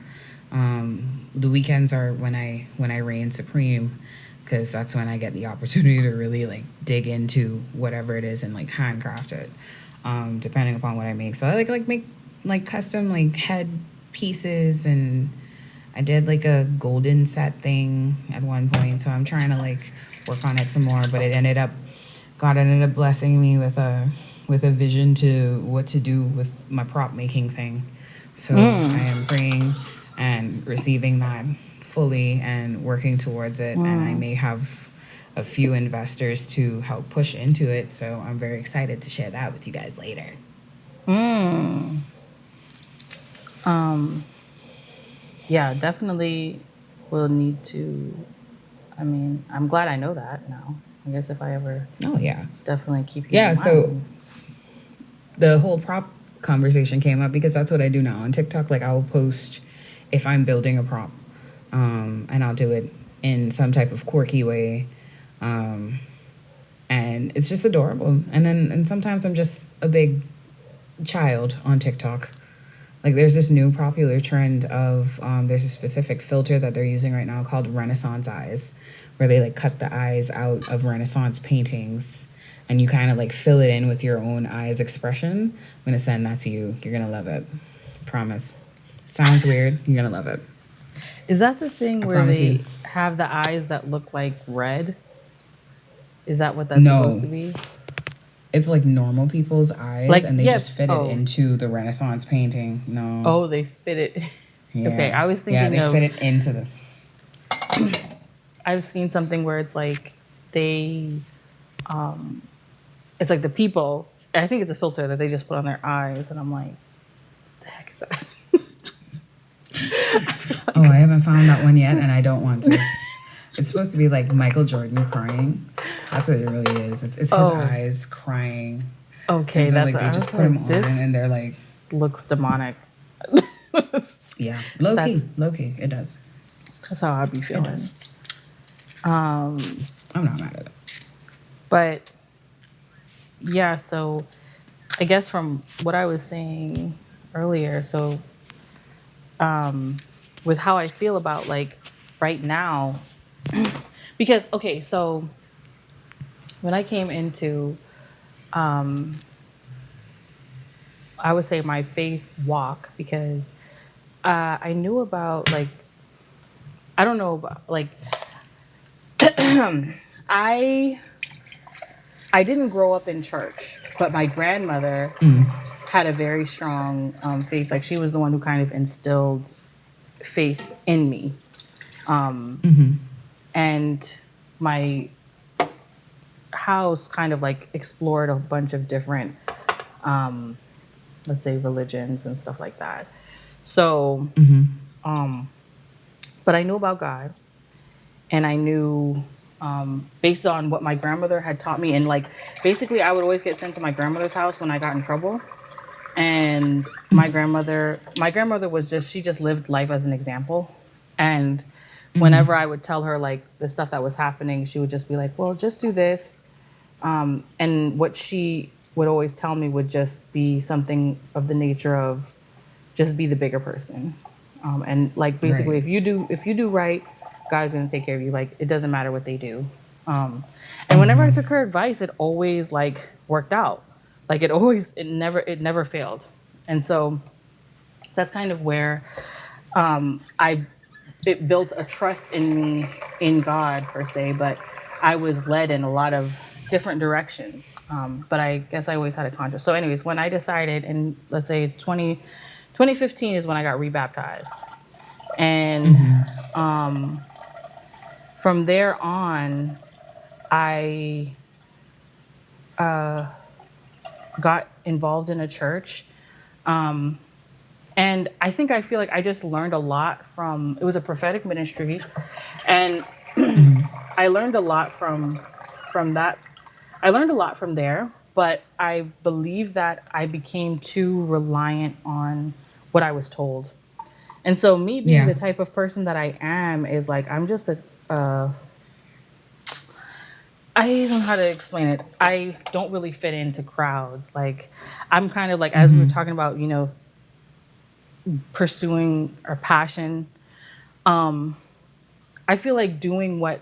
[SPEAKER 2] The weekends are when I reign supreme, because that's when I get the opportunity to really like dig into whatever it is and like handcraft it, depending upon what I make. So I like make like custom like head pieces, and I did like a golden set thing at one point. So I'm trying to like work on it some more, but God ended up blessing me with a vision to what to do with my prop making thing. So I am praying and receiving that fully and working towards it. And I may have a few investors to help push into it. So I'm very excited to share that with you guys later.
[SPEAKER 1] Yeah, definitely will need to. I mean, I'm glad I know that now. I guess if I ever definitely keep you in mind.
[SPEAKER 2] So the whole prop conversation came up because that's what I do now on TikTok. Like I'll post if I'm building a prop, and I'll do it in some type of quirky way, and it's just adorable. And sometimes I'm just a big child on TikTok. Like there's this new popular trend of there's a specific filter that they're using right now called Renaissance eyes, where they like cut the eyes out of Renaissance paintings, and you kind of like fill it in with your own eyes expression. I'm gonna send that to you. You're gonna love it. Promise. Sounds weird. You're gonna love it.
[SPEAKER 1] Is that the thing where they have the eyes that look like red? Is that what that's supposed to be?
[SPEAKER 2] It's like normal people's eyes,
[SPEAKER 1] like,
[SPEAKER 2] and they just fit it into the Renaissance painting. No.
[SPEAKER 1] Oh, they fit it.
[SPEAKER 2] Yeah.
[SPEAKER 1] Okay, I was thinking
[SPEAKER 2] they fit it into the...
[SPEAKER 1] I've seen something where it's like they... it's like the people... I think it's a filter that they just put on their eyes, and I'm like, what the heck is that?
[SPEAKER 2] Oh, I haven't found that one yet, and I don't want to. It's supposed to be like Michael Jordan crying. That's what it really is. It's his eyes crying.
[SPEAKER 1] Okay,
[SPEAKER 2] and so,
[SPEAKER 1] that's
[SPEAKER 2] like,
[SPEAKER 1] what
[SPEAKER 2] they
[SPEAKER 1] I
[SPEAKER 2] just
[SPEAKER 1] was
[SPEAKER 2] put him
[SPEAKER 1] like.
[SPEAKER 2] on,
[SPEAKER 1] This
[SPEAKER 2] and they're like,
[SPEAKER 1] looks demonic.
[SPEAKER 2] yeah, low key, it does.
[SPEAKER 1] That's how I'd be feeling.
[SPEAKER 2] It does. I'm not mad at it.
[SPEAKER 1] But yeah, so I guess from what I was saying earlier, so with how I feel about like right now, because okay, so when I came into I would say my faith walk, because I knew about like I don't know about like I didn't grow up in church, but my grandmother had a very strong faith. Like she was the one who kind of instilled faith in me. And my house kind of like explored a bunch of different, let's say, religions and stuff like that. So, but I knew about God, and I knew based on what my grandmother had taught me. And like, basically I would always get sent to my grandmother's house when I got in trouble. And my grandmother was she just lived life as an example. And whenever I would tell her like the stuff that was happening, she would just be like, well, just do this. And what she would always tell me would just be something of the nature of just be the bigger person. And like, basically, if you do right, God's going to take care of you. Like, it doesn't matter what they do. And whenever I took her advice, it always like worked out. Like it never failed. And so that's kind of where it built a trust in me, in God per se, but I was led in a lot of different directions. But I guess I always had a conscience. So anyways, when I decided in, let's say 2015 is when I got rebaptized. And from there on, I got involved in a church. And I feel like I just learned a lot from, it was a prophetic ministry. And I learned a lot from that. I learned a lot from there, but I believe that I became too reliant on what I was told. And so me being the type of person that I am is like, I'm just I don't know how to explain it. I don't really fit into crowds. Like, I'm kind of like, as we were talking about, you know, pursuing our passion. I feel like doing what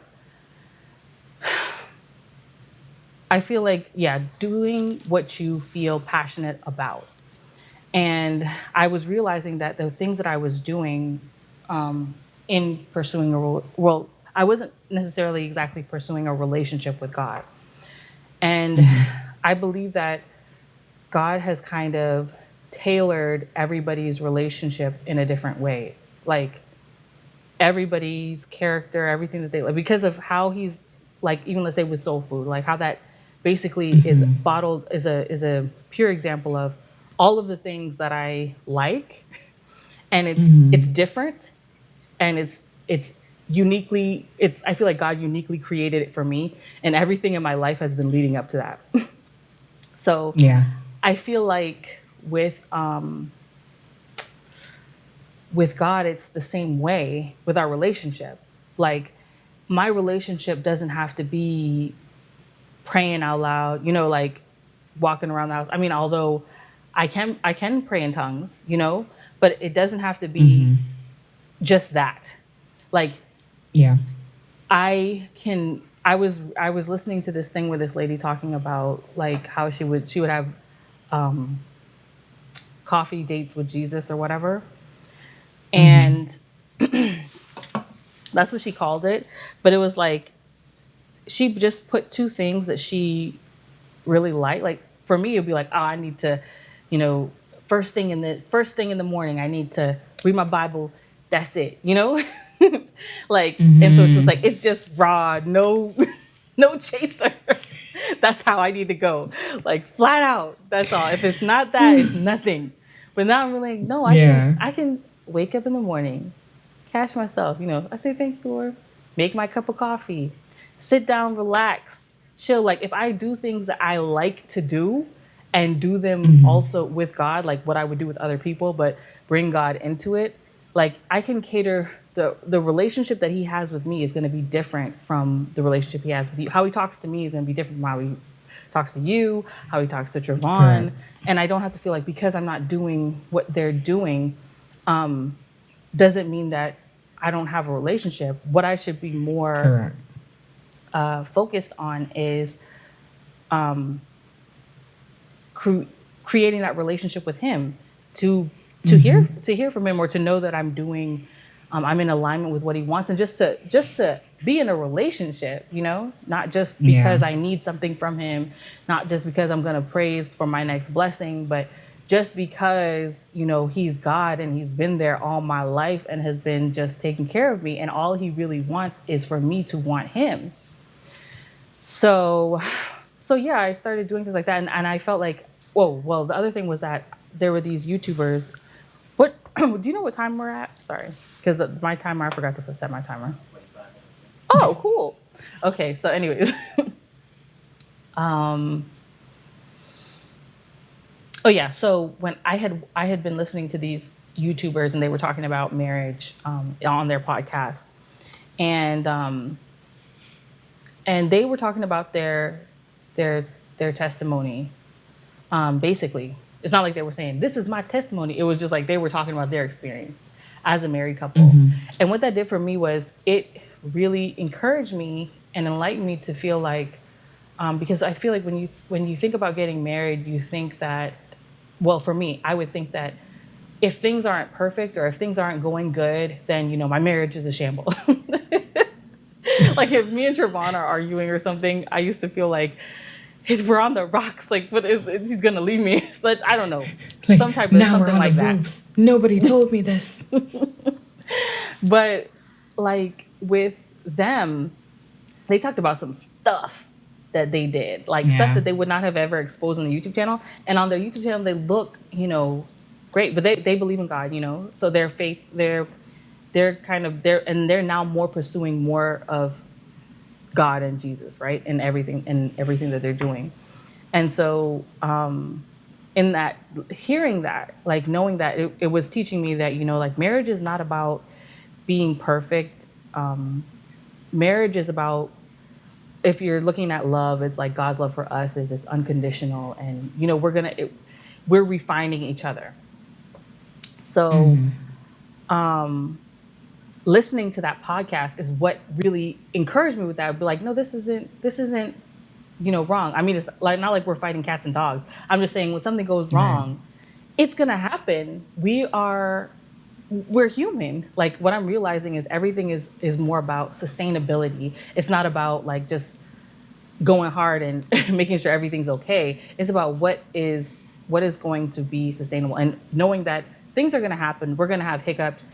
[SPEAKER 1] you feel passionate about. And I was realizing that the things that I was doing in pursuing I wasn't necessarily exactly pursuing a relationship with God. And I believe that God has kind of tailored everybody's relationship in a different way. Like everybody's character, everything that they like, because of how he's like, even let's say with soul food, like how that basically is bottled, is a pure example of all of the things that I like, and it's different, and it's uniquely, I feel like God uniquely created it for me, and everything in my life has been leading up to that. So I feel like with God, it's the same way with our relationship. Like my relationship doesn't have to be praying out loud, you know, like walking around the house. I mean, although I can pray in tongues, you know, but it doesn't have to be just that. Like, I was listening to this thing with this lady talking about like how she would have coffee dates with Jesus or whatever. And that's what she called it. But it was like, she just put two things that she really liked. Like for me, it'd be like, oh, I need to, you know, first thing in the morning, I need to read my Bible. That's it, you know? Like, and so it's just like, it's just raw, no chaser. That's how I need to go. Like flat out. That's all. If it's not that, it's nothing. But now I'm really like, no, I can wake up in the morning, catch myself, I say, thank you, Lord, make my cup of coffee, sit down, relax, chill. Like if I do things that I like to do and do them also with God, like what I would do with other people, but bring God into it, like I can cater the relationship that he has with me is going to be different from the relationship he has with you. How he talks to me is going to be different from how he talks to you, how he talks to Trevon.
[SPEAKER 2] Correct.
[SPEAKER 1] And I don't have to feel like because I'm not doing what they're doing, doesn't mean that I don't have a relationship. What I should be more focused on is creating that relationship with him to hear from him, or to know that I'm doing, I'm in alignment with what he wants, and just to be in a relationship, not just because I need something from him, not just because I'm going to praise for my next blessing, but just because, he's God and he's been there all my life and has been just taking care of me. And all he really wants is for me to want him. So yeah, I started doing things like that. And I felt like, well, the other thing was that there were these YouTubers. What, do you know what time we're at? Sorry. Because my timer, I forgot to set my timer. Oh, cool. Okay. So anyways, oh yeah. So when I had been listening to these YouTubers and they were talking about marriage on their podcast, and they were talking about their testimony. Basically, it's not like they were saying this is my testimony. It was just like they were talking about their experience as a married couple. And what that did for me was it really encouraged me and enlightened me to feel like, because I feel like when you think about getting married, you think that, well, for me, I would think that if things aren't perfect or if things aren't going good, then, my marriage is a shambles. Like if me and Trevon are arguing or something, I used to feel like we're on the rocks. Like, he's going to leave me. So I don't know.
[SPEAKER 2] Like,
[SPEAKER 1] some type of
[SPEAKER 2] now
[SPEAKER 1] something
[SPEAKER 2] we're on
[SPEAKER 1] like
[SPEAKER 2] the
[SPEAKER 1] that.
[SPEAKER 2] ropes. Nobody told me this.
[SPEAKER 1] But like with them, they talked about some stuff that they did, like stuff that they would not have ever exposed on the YouTube channel. And on their YouTube channel, they look, great, but they believe in God, so their faith, they're now more pursuing more of God and Jesus, right? And everything that they're doing. And so, in that, hearing that, like knowing that it was teaching me that, like marriage is not about being perfect. Marriage is about, if you're looking at love, it's like God's love for us is it's unconditional, and we're refining each other. So, listening to that podcast is what really encouraged me with that. I'd be like, no, this isn't, wrong. I mean, it's like not like we're fighting cats and dogs. I'm just saying when something goes wrong, it's gonna happen. We're human. Like what I'm realizing is everything is more about sustainability. It's not about like just going hard and making sure everything's okay. It's about what is going to be sustainable, and knowing that things are going to happen. We're going to have hiccups.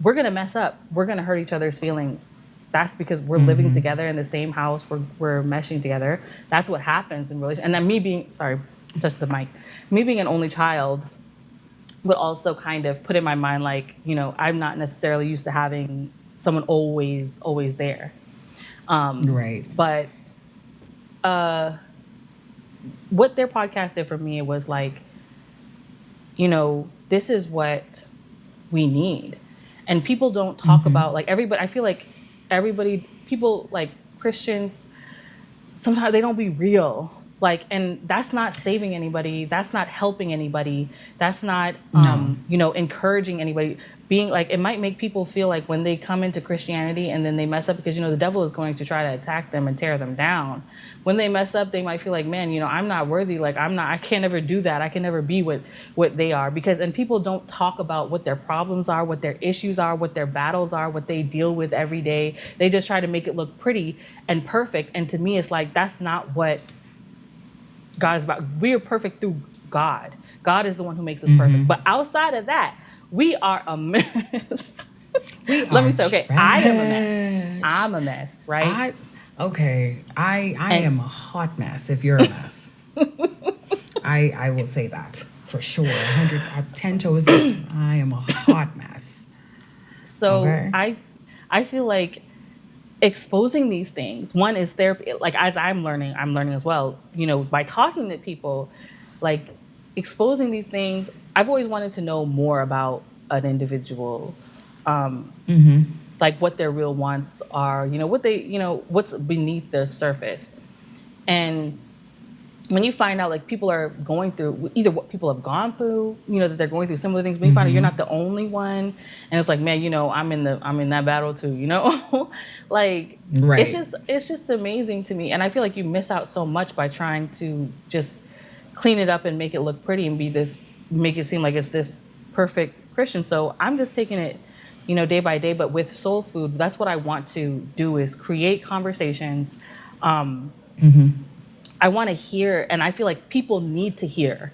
[SPEAKER 1] We're going to mess up. We're going to hurt each other's feelings. That's because we're living together in the same house. We're meshing together. That's what happens in relation. And then me being an only child would also kind of put in my mind, like, I'm not necessarily used to having someone always there.
[SPEAKER 2] Right.
[SPEAKER 1] But what their podcast did for me, it was like, this is what we need. And people don't talk about, like, everybody, I feel like people like Christians, sometimes they don't be real. Like, and that's not saving anybody. That's not helping anybody. That's not, encouraging anybody. Being like, it might make people feel like when they come into Christianity and then they mess up, because, the devil is going to try to attack them and tear them down. When they mess up, they might feel like, man, I'm not worthy. Like, I can't ever do that. I can never be what they are. And people don't talk about what their problems are, what their issues are, what their battles are, what they deal with every day. They just try to make it look pretty and perfect. And to me, it's like, that's not what God is about. We are perfect through God. God is the one who makes us perfect. But outside of that, we are a mess. Let me say, okay, I am a mess. I'm a mess, right?
[SPEAKER 2] I am a hot mess if you're a mess. I will say that for sure. 10 toes in. I am a hot mess.
[SPEAKER 1] So I feel like exposing these things, one is therapy. Like as I'm learning as well, you know, by talking to people, like exposing these things. I've always wanted to know more about an individual, like what their real wants are, you know, what they, you know, what's beneath the surface. And when you find out like people are going through either what people have gone through, you know, that they're going through similar things, when you find out you're not the only one, and it's like, man, you know, I'm in that battle too, you know. Like
[SPEAKER 2] Right.
[SPEAKER 1] it's just amazing to me. And I feel like you miss out so much by trying to just clean it up and make it look pretty and make it seem like it's this perfect Christian. So I'm just taking it, you know, day by day. But with soul food, that's what I want to do, is create conversations. I want to hear, and I feel like people need to hear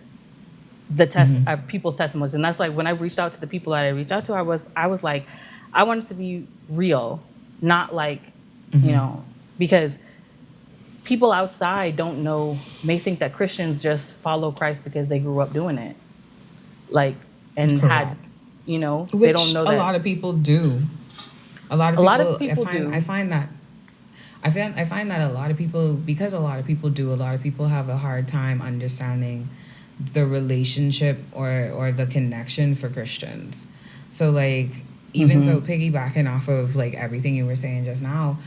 [SPEAKER 1] the people's testimonies. And that's like when I reached out to the people that I reached out to, I was like, I want it to be real, not like, you know, because people outside don't know, may think that Christians just follow Christ because they grew up doing it, like, and
[SPEAKER 2] Correct.
[SPEAKER 1] had, you know,
[SPEAKER 2] Which
[SPEAKER 1] they don't know that
[SPEAKER 2] a lot of people do. A lot of people do. I find that a lot of people, because a lot of people do, a lot of people have a hard time understanding the relationship or the connection for Christians. So like, even so, piggybacking off of like everything you were saying just now,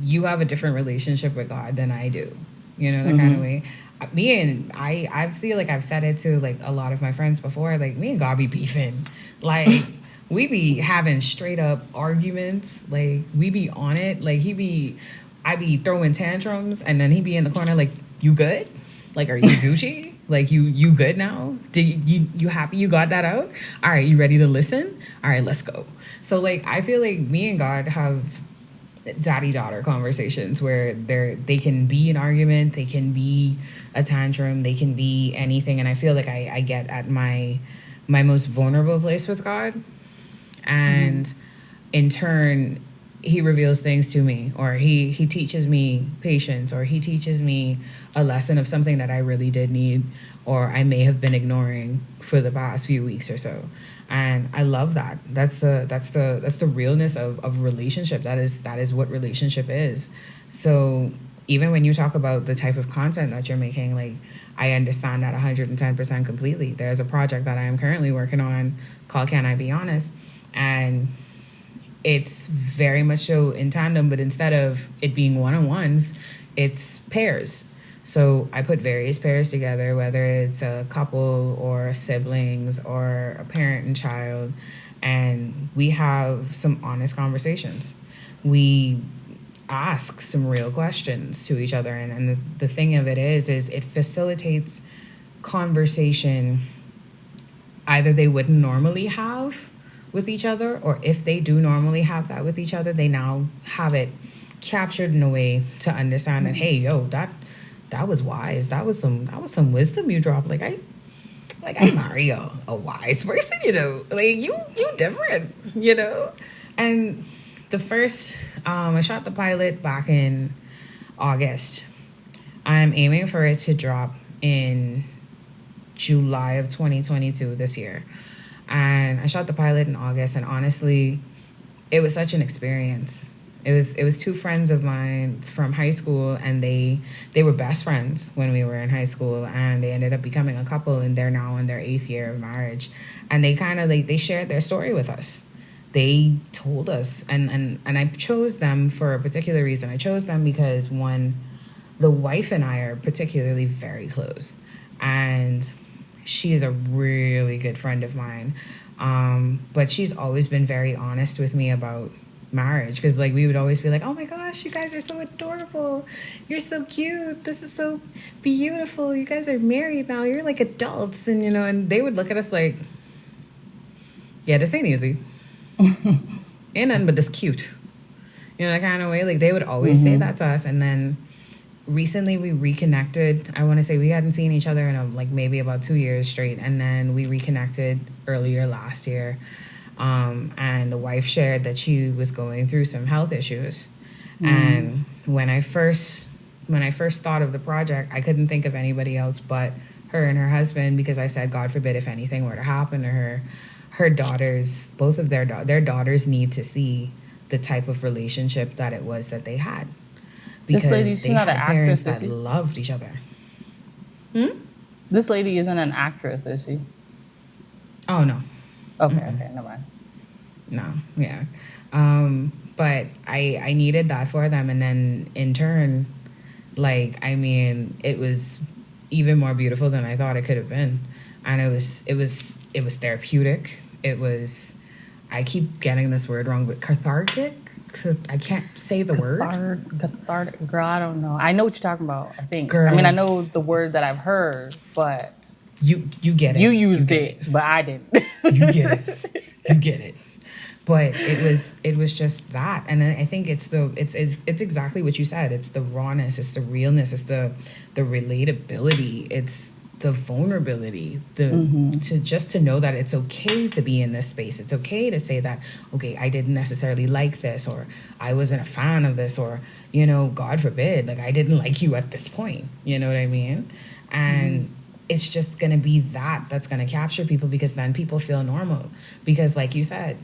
[SPEAKER 2] you have a different relationship with God than I do, you know, that kind of way. I feel like I've said it to like a lot of my friends before, like me and God be beefing, like we be having straight up arguments, like we be on it, like I be throwing tantrums, and then he be in the corner like, you good? Like, are you Gucci? Like you good now? Did you happy you got that out? All right, you ready to listen? All right, let's go. So like, I feel like me and God have daddy-daughter conversations where they can be an argument, they can be a tantrum, they can be anything. And I feel like I get at my most vulnerable place with God, and in turn he reveals things to me, or he teaches me patience, or he teaches me a lesson of something that I really did need, or I may have been ignoring for the past few weeks or so. And I love that. That's the realness of relationship. That is what relationship is. So even when you talk about the type of content that you're making, like, I understand that 110% completely. There's a project that I am currently working on called Can I Be Honest? And it's very much so in tandem, but instead of it being one-on-ones, it's pairs. So I put various pairs together, whether it's a couple or siblings or a parent and child, and we have some honest conversations. We ask some real questions to each other, and the thing of it is it facilitates conversation either they wouldn't normally have with each other, or if they do normally have that with each other, they now have it captured in a way to understand that, hey, yo, that was wise. That was some wisdom you dropped. Like I marry a wise person, you know. Like you different, you know. And the first, I shot the pilot back in August. I'm aiming for it to drop in July of 2022 this year. And I shot the pilot in August, and honestly, it was such an experience. It was two friends of mine from high school, and they were best friends when we were in high school, and they ended up becoming a couple, and they're now in their 8th year of marriage. And they kind of they shared their story with us. They told us, and I chose them for a particular reason. I chose them because, one, the wife and I are particularly very close, and she is a really good friend of mine. But she's always been very honest with me about marriage, because like we would always be like, oh my gosh, you guys are so adorable, you're so cute, this is so beautiful, you guys are married now, you're like adults, and you know, and they would look at us like, yeah, this ain't easy. Ain't nothing but this cute, you know, that kind of way. Like they would always say that to us. And then recently we reconnected. I want to say we hadn't seen each other in like maybe about 2 years straight, and then we reconnected earlier last year. And the wife shared that she was going through some health issues. And when I first thought of the project, I couldn't think of anybody else but her and her husband, because I said, God forbid if anything were to happen to her, her daughters, both of their daughters need to see the type of relationship that it was that they had,
[SPEAKER 1] This lady,
[SPEAKER 2] because
[SPEAKER 1] she's
[SPEAKER 2] they
[SPEAKER 1] not an
[SPEAKER 2] had parents
[SPEAKER 1] actress, is
[SPEAKER 2] that
[SPEAKER 1] she?
[SPEAKER 2] loved each other.
[SPEAKER 1] This lady isn't an actress, is she?
[SPEAKER 2] Oh no,
[SPEAKER 1] Okay, okay, never mind.
[SPEAKER 2] no, yeah. But I needed that for them, and then in turn, like, I mean, it was even more beautiful than I thought it could have been, and it was therapeutic. It was, I keep getting this word wrong, but cathartic. I can't say the word.
[SPEAKER 1] Cathartic, girl, I don't know. I know what you're talking about, I think. I mean,
[SPEAKER 2] Girl,
[SPEAKER 1] I know the word that I've heard, but
[SPEAKER 2] you get it.
[SPEAKER 1] you used
[SPEAKER 2] get
[SPEAKER 1] it, but I didn't.
[SPEAKER 2] You get it. You get it. But it was just that, and I think it's exactly what you said. It's the rawness, it's the realness, it's the relatability, it's the vulnerability, to know that it's okay to be in this space. It's okay to say that, okay, I didn't necessarily like this, or I wasn't a fan of this, or, God forbid, like, I didn't like you at this point. You know what I mean? And it's just gonna be that's gonna capture people, because then people feel normal. Because, like you said,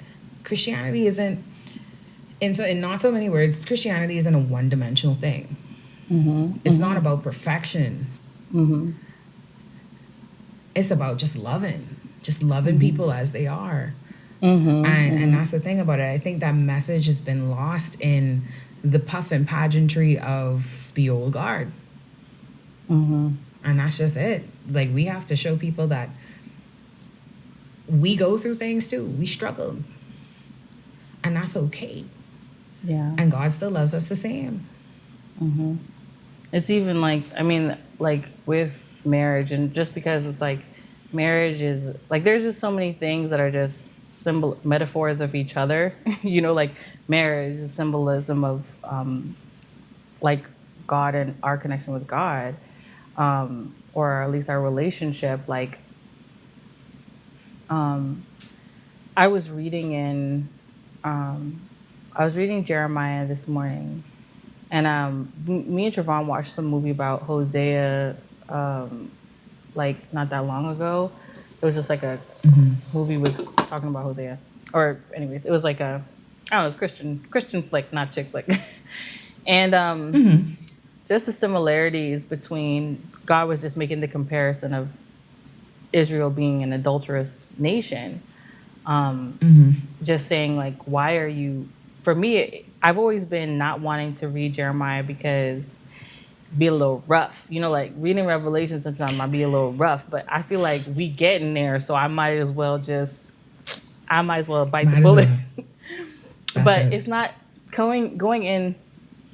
[SPEAKER 2] Christianity isn't, in not so many words, Christianity isn't a one-dimensional thing. It's not about perfection. It's about just loving people as they are. And that's the thing about it. I think that message has been lost in the puff and pageantry of the old guard. And that's just it. Like, we have to show people that we go through things too. We struggle. And that's okay.
[SPEAKER 1] Yeah.
[SPEAKER 2] And God still loves us the same.
[SPEAKER 1] It's even like, I mean, like with marriage, and just because it's like marriage is like, there's just so many things that are just metaphors of each other. Like marriage is symbolism of like God and our connection with God, or at least our relationship. Like, I was reading Jeremiah this morning, and me and Trevon watched some movie about Hosea, like not that long ago. It was just like a movie with talking about Hosea, or anyways, it was like I don't know, it was Christian flick, not chick flick, and just the similarities between God was just making the comparison of Israel being an adulterous nation. Just saying, like, why are you, for me, I've always been not wanting to read Jeremiah because be a little rough, like reading Revelation sometimes might be a little rough, but I feel like we get in there, so I might as well bite the bullet. But it's not going in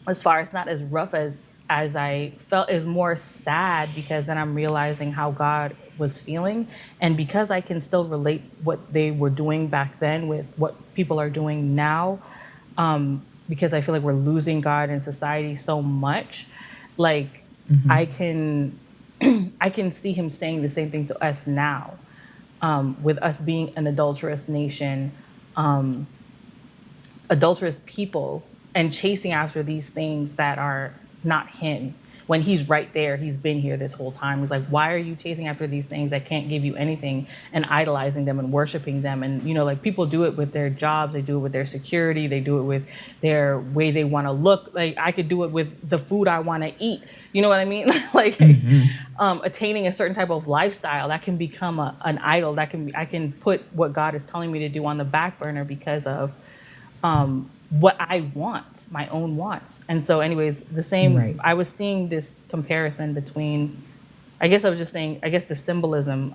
[SPEAKER 1] as far, it's not as rough as I felt. Is more sad, because then I'm realizing how God was feeling, and because I can still relate what they were doing back then with what people are doing now, because I feel like we're losing God in society so much. Like, I can see him saying the same thing to us now, with us being an adulterous nation, adulterous people, and chasing after these things that are not him, when he's right there. He's been here this whole time. He's like, why are you chasing after these things that can't give you anything, and idolizing them and worshiping them? And like, people do it with their jobs, they do it with their security, they do it with their way they want to look. Like, I could do it with the food I want to eat, you know what I mean? Like, attaining a certain type of lifestyle that can become an idol. I can put what God is telling me to do on the back burner because of what I want, my own wants. And so anyways, the same, right. I was seeing this comparison between, I guess the symbolism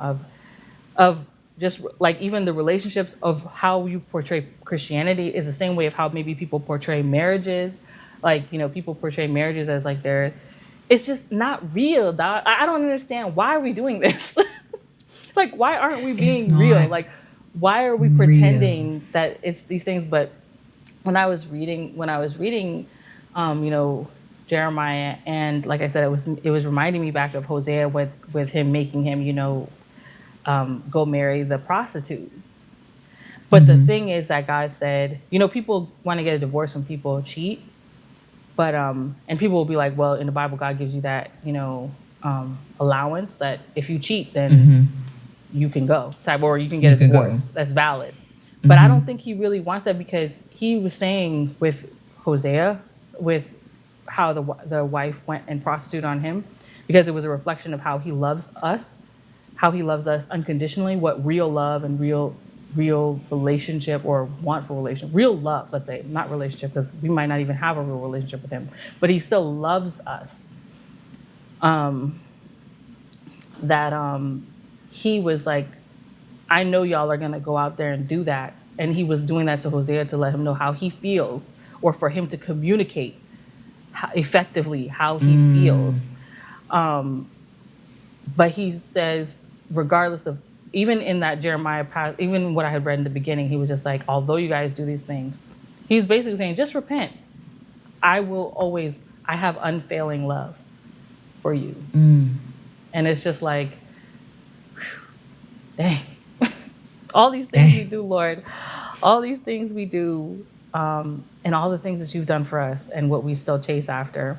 [SPEAKER 1] of just like, even the relationships of how you portray Christianity is the same way of how maybe people portray marriages. Like, people portray marriages as like it's just not real, dog. I don't understand. Why are we doing this? Like, why aren't we being real? Like, why are we pretending that it's these things? But when I was reading, Jeremiah, and like I said, it was reminding me back of Hosea with him making him, go marry the prostitute. But the thing is that God said, people want to get a divorce when people cheat, but and people will be like, well, in the Bible, God gives you that, allowance that if you cheat, then you can go type, or you can get a divorce. That's valid. But I don't think he really wants that, because he was saying with Hosea, with how the wife went and prostituted on him, because it was a reflection of how he loves us unconditionally, what real love and real relationship, or want for relationship, real love, let's say, not relationship, because we might not even have a real relationship with him, but he still loves us. He was like, I know y'all are going to go out there and do that. And he was doing that to Hosea to let him know how he feels, or for him to communicate effectively how he feels. But he says, regardless of, even in that Jeremiah, even what I had read in the beginning, he was just like, although you guys do these things, he's basically saying, just repent. I have unfailing love for you. And it's just like, dang. All these things we do, Lord, all these things we do, and all the things that you've done for us, and what we still chase after.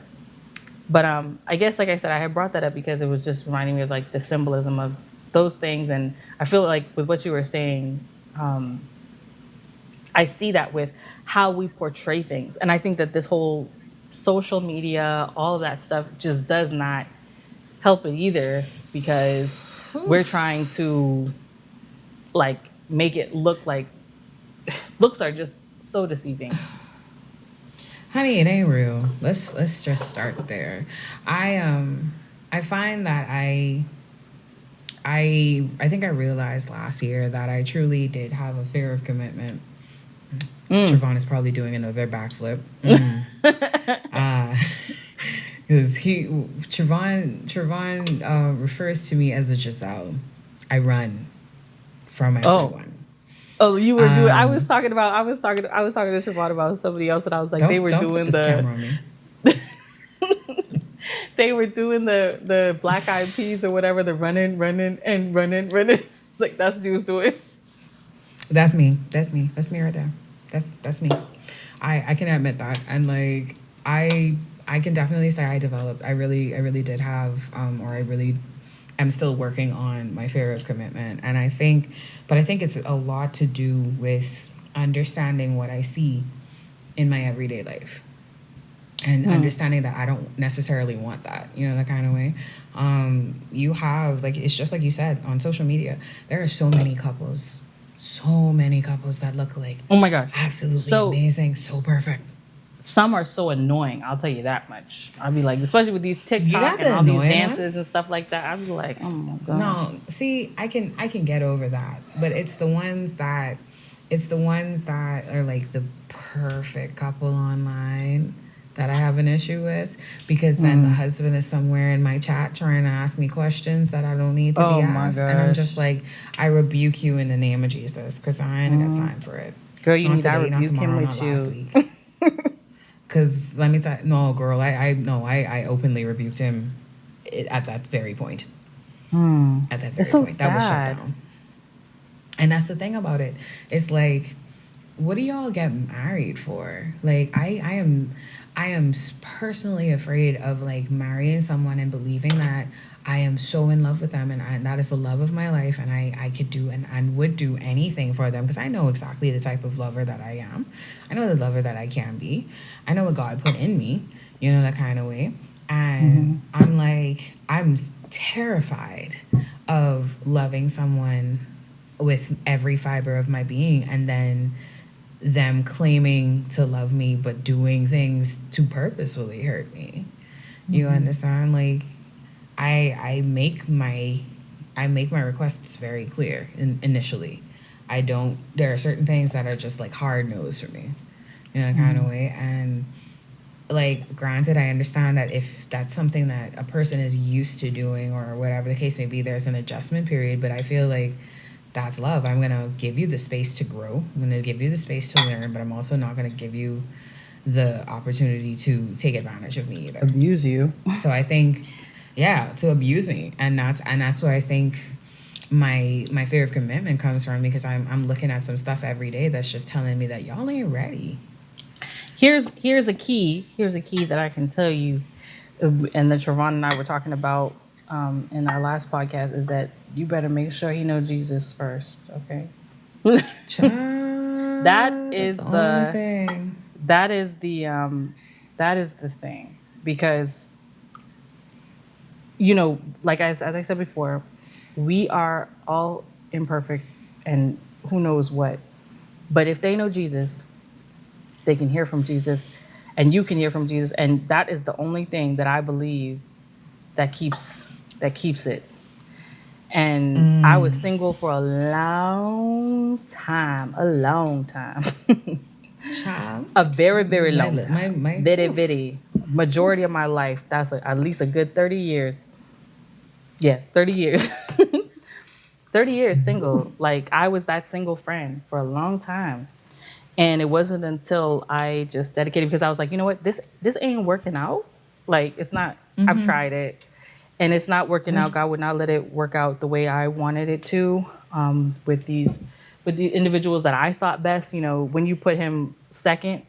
[SPEAKER 1] But I guess, like I said, I had brought that up because it was just reminding me of like the symbolism of those things. And I feel like with what you were saying, I see that with how we portray things. And I think that this whole social media, all of that stuff just does not help it either, because we're trying to like make it look like looks are just so deceiving.
[SPEAKER 2] Honey, it ain't real. Let's just start there. I find that I think I realized last year that I truly did have a fear of commitment. Trevon is probably doing another backflip. Because Trevon refers to me as a Giselle. I run from everyone.
[SPEAKER 1] Oh, you were doing. I was talking to Trevon about somebody else, and I was like, they were doing the camera on me. They were doing the Black Eyed Peas or whatever, the running. It's like, that's what you was doing.
[SPEAKER 2] That's me right there. That's me. I can admit that, and like I can definitely say I really did have, or I really am still working on my fear of commitment. And I think it's a lot to do with understanding what I see in my everyday life, and understanding that I don't necessarily want that, that kind of way. You have, like, it's just like you said, on social media, there are so many couples that look like,
[SPEAKER 1] oh my gosh,
[SPEAKER 2] absolutely amazing, so perfect.
[SPEAKER 1] Some are so annoying, I'll tell you that much. I'll be like, especially with these TikTok and all these dances and stuff like that, I'll be like, oh my God.
[SPEAKER 2] No, see, I can get over that. But it's the ones that are like the perfect couple online that I have an issue with, because then the husband is somewhere in my chat trying to ask me questions that I don't need to be asked. And I'm just like, I rebuke you in the name of Jesus, because I ain't got time for it.
[SPEAKER 1] Girl, you need to rebuke him with you.
[SPEAKER 2] Last week. Because let me tell you, no, girl, I openly rebuked him at that very point. At that very
[SPEAKER 1] it's so
[SPEAKER 2] point.
[SPEAKER 1] Sad.
[SPEAKER 2] That was shut down. And that's the thing about it. It's like, what do y'all get married for? Like, I am personally afraid of like marrying someone and believing that I am so in love with them, and that is the love of my life, and I could do and would do anything for them, because I know exactly the type of lover that I am. I know the lover that I can be. I know what God put in me, that kind of way. And I'm terrified of loving someone with every fiber of my being, and then them claiming to love me but doing things to purposefully hurt me. You understand? Like, I make my requests very clear initially. There are certain things that are just like hard no's for me, kind of way. And like, granted, I understand that if that's something that a person is used to doing, or whatever the case may be, there's an adjustment period. But I feel like that's love. I'm going to give you the space to grow. I'm going to give you the space to learn, but I'm also not going to give you the opportunity to take advantage of me either.
[SPEAKER 1] Abuse you.
[SPEAKER 2] So I think, to abuse me. And that's where I think my fear of commitment comes from, because I'm looking at some stuff every day that's just telling me that y'all ain't ready.
[SPEAKER 1] Here's a key that I can tell you, and that Trevon and I were talking about in our last podcast is that you better make sure he know Jesus first, okay?
[SPEAKER 2] Child,
[SPEAKER 1] That
[SPEAKER 2] that's
[SPEAKER 1] is
[SPEAKER 2] the only
[SPEAKER 1] the
[SPEAKER 2] thing.
[SPEAKER 1] that is the thing, because like as I said before, we are all imperfect and who knows what. But if they know Jesus, they can hear from Jesus, and you can hear from Jesus, and that is the only thing that I believe that keeps it. And I was single for a long time,
[SPEAKER 2] Child,
[SPEAKER 1] a very, very long
[SPEAKER 2] my
[SPEAKER 1] time, very majority of my life. That's at least a good 30 years. Yeah, 30 years. 30 years single. Like, I was that single friend for a long time. And it wasn't until I just dedicated, because I was like, you know what, this ain't working out. Like, it's not. I've tried it, and it's not working out. God would not let it work out the way I wanted it to. With the individuals that I thought best. When you put him second,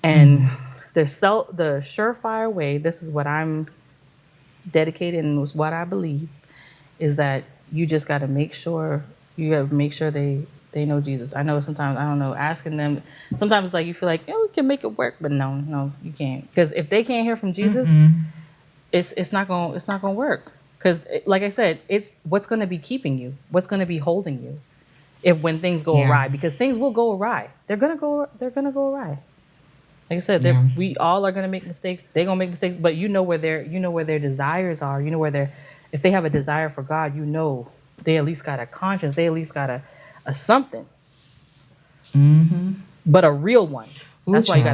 [SPEAKER 1] and the surefire way. This is what I'm dedicated, and was what I believe, is that you just got to make sure they know Jesus. I know sometimes, I don't know, asking them, sometimes it's like you feel like, we can make it work, but no, you can't. Because if they can't hear from Jesus, it's not gonna work. Because like I said, it's what's going to be keeping you, what's going to be holding you, when things go awry. Because things will go awry. They're gonna go awry. Like I said, we all are gonna make mistakes. They're gonna make mistakes, but you know where their desires are. You know where if they have a desire for God, they at least got a conscience. They at least got a something. But a real one. That's why you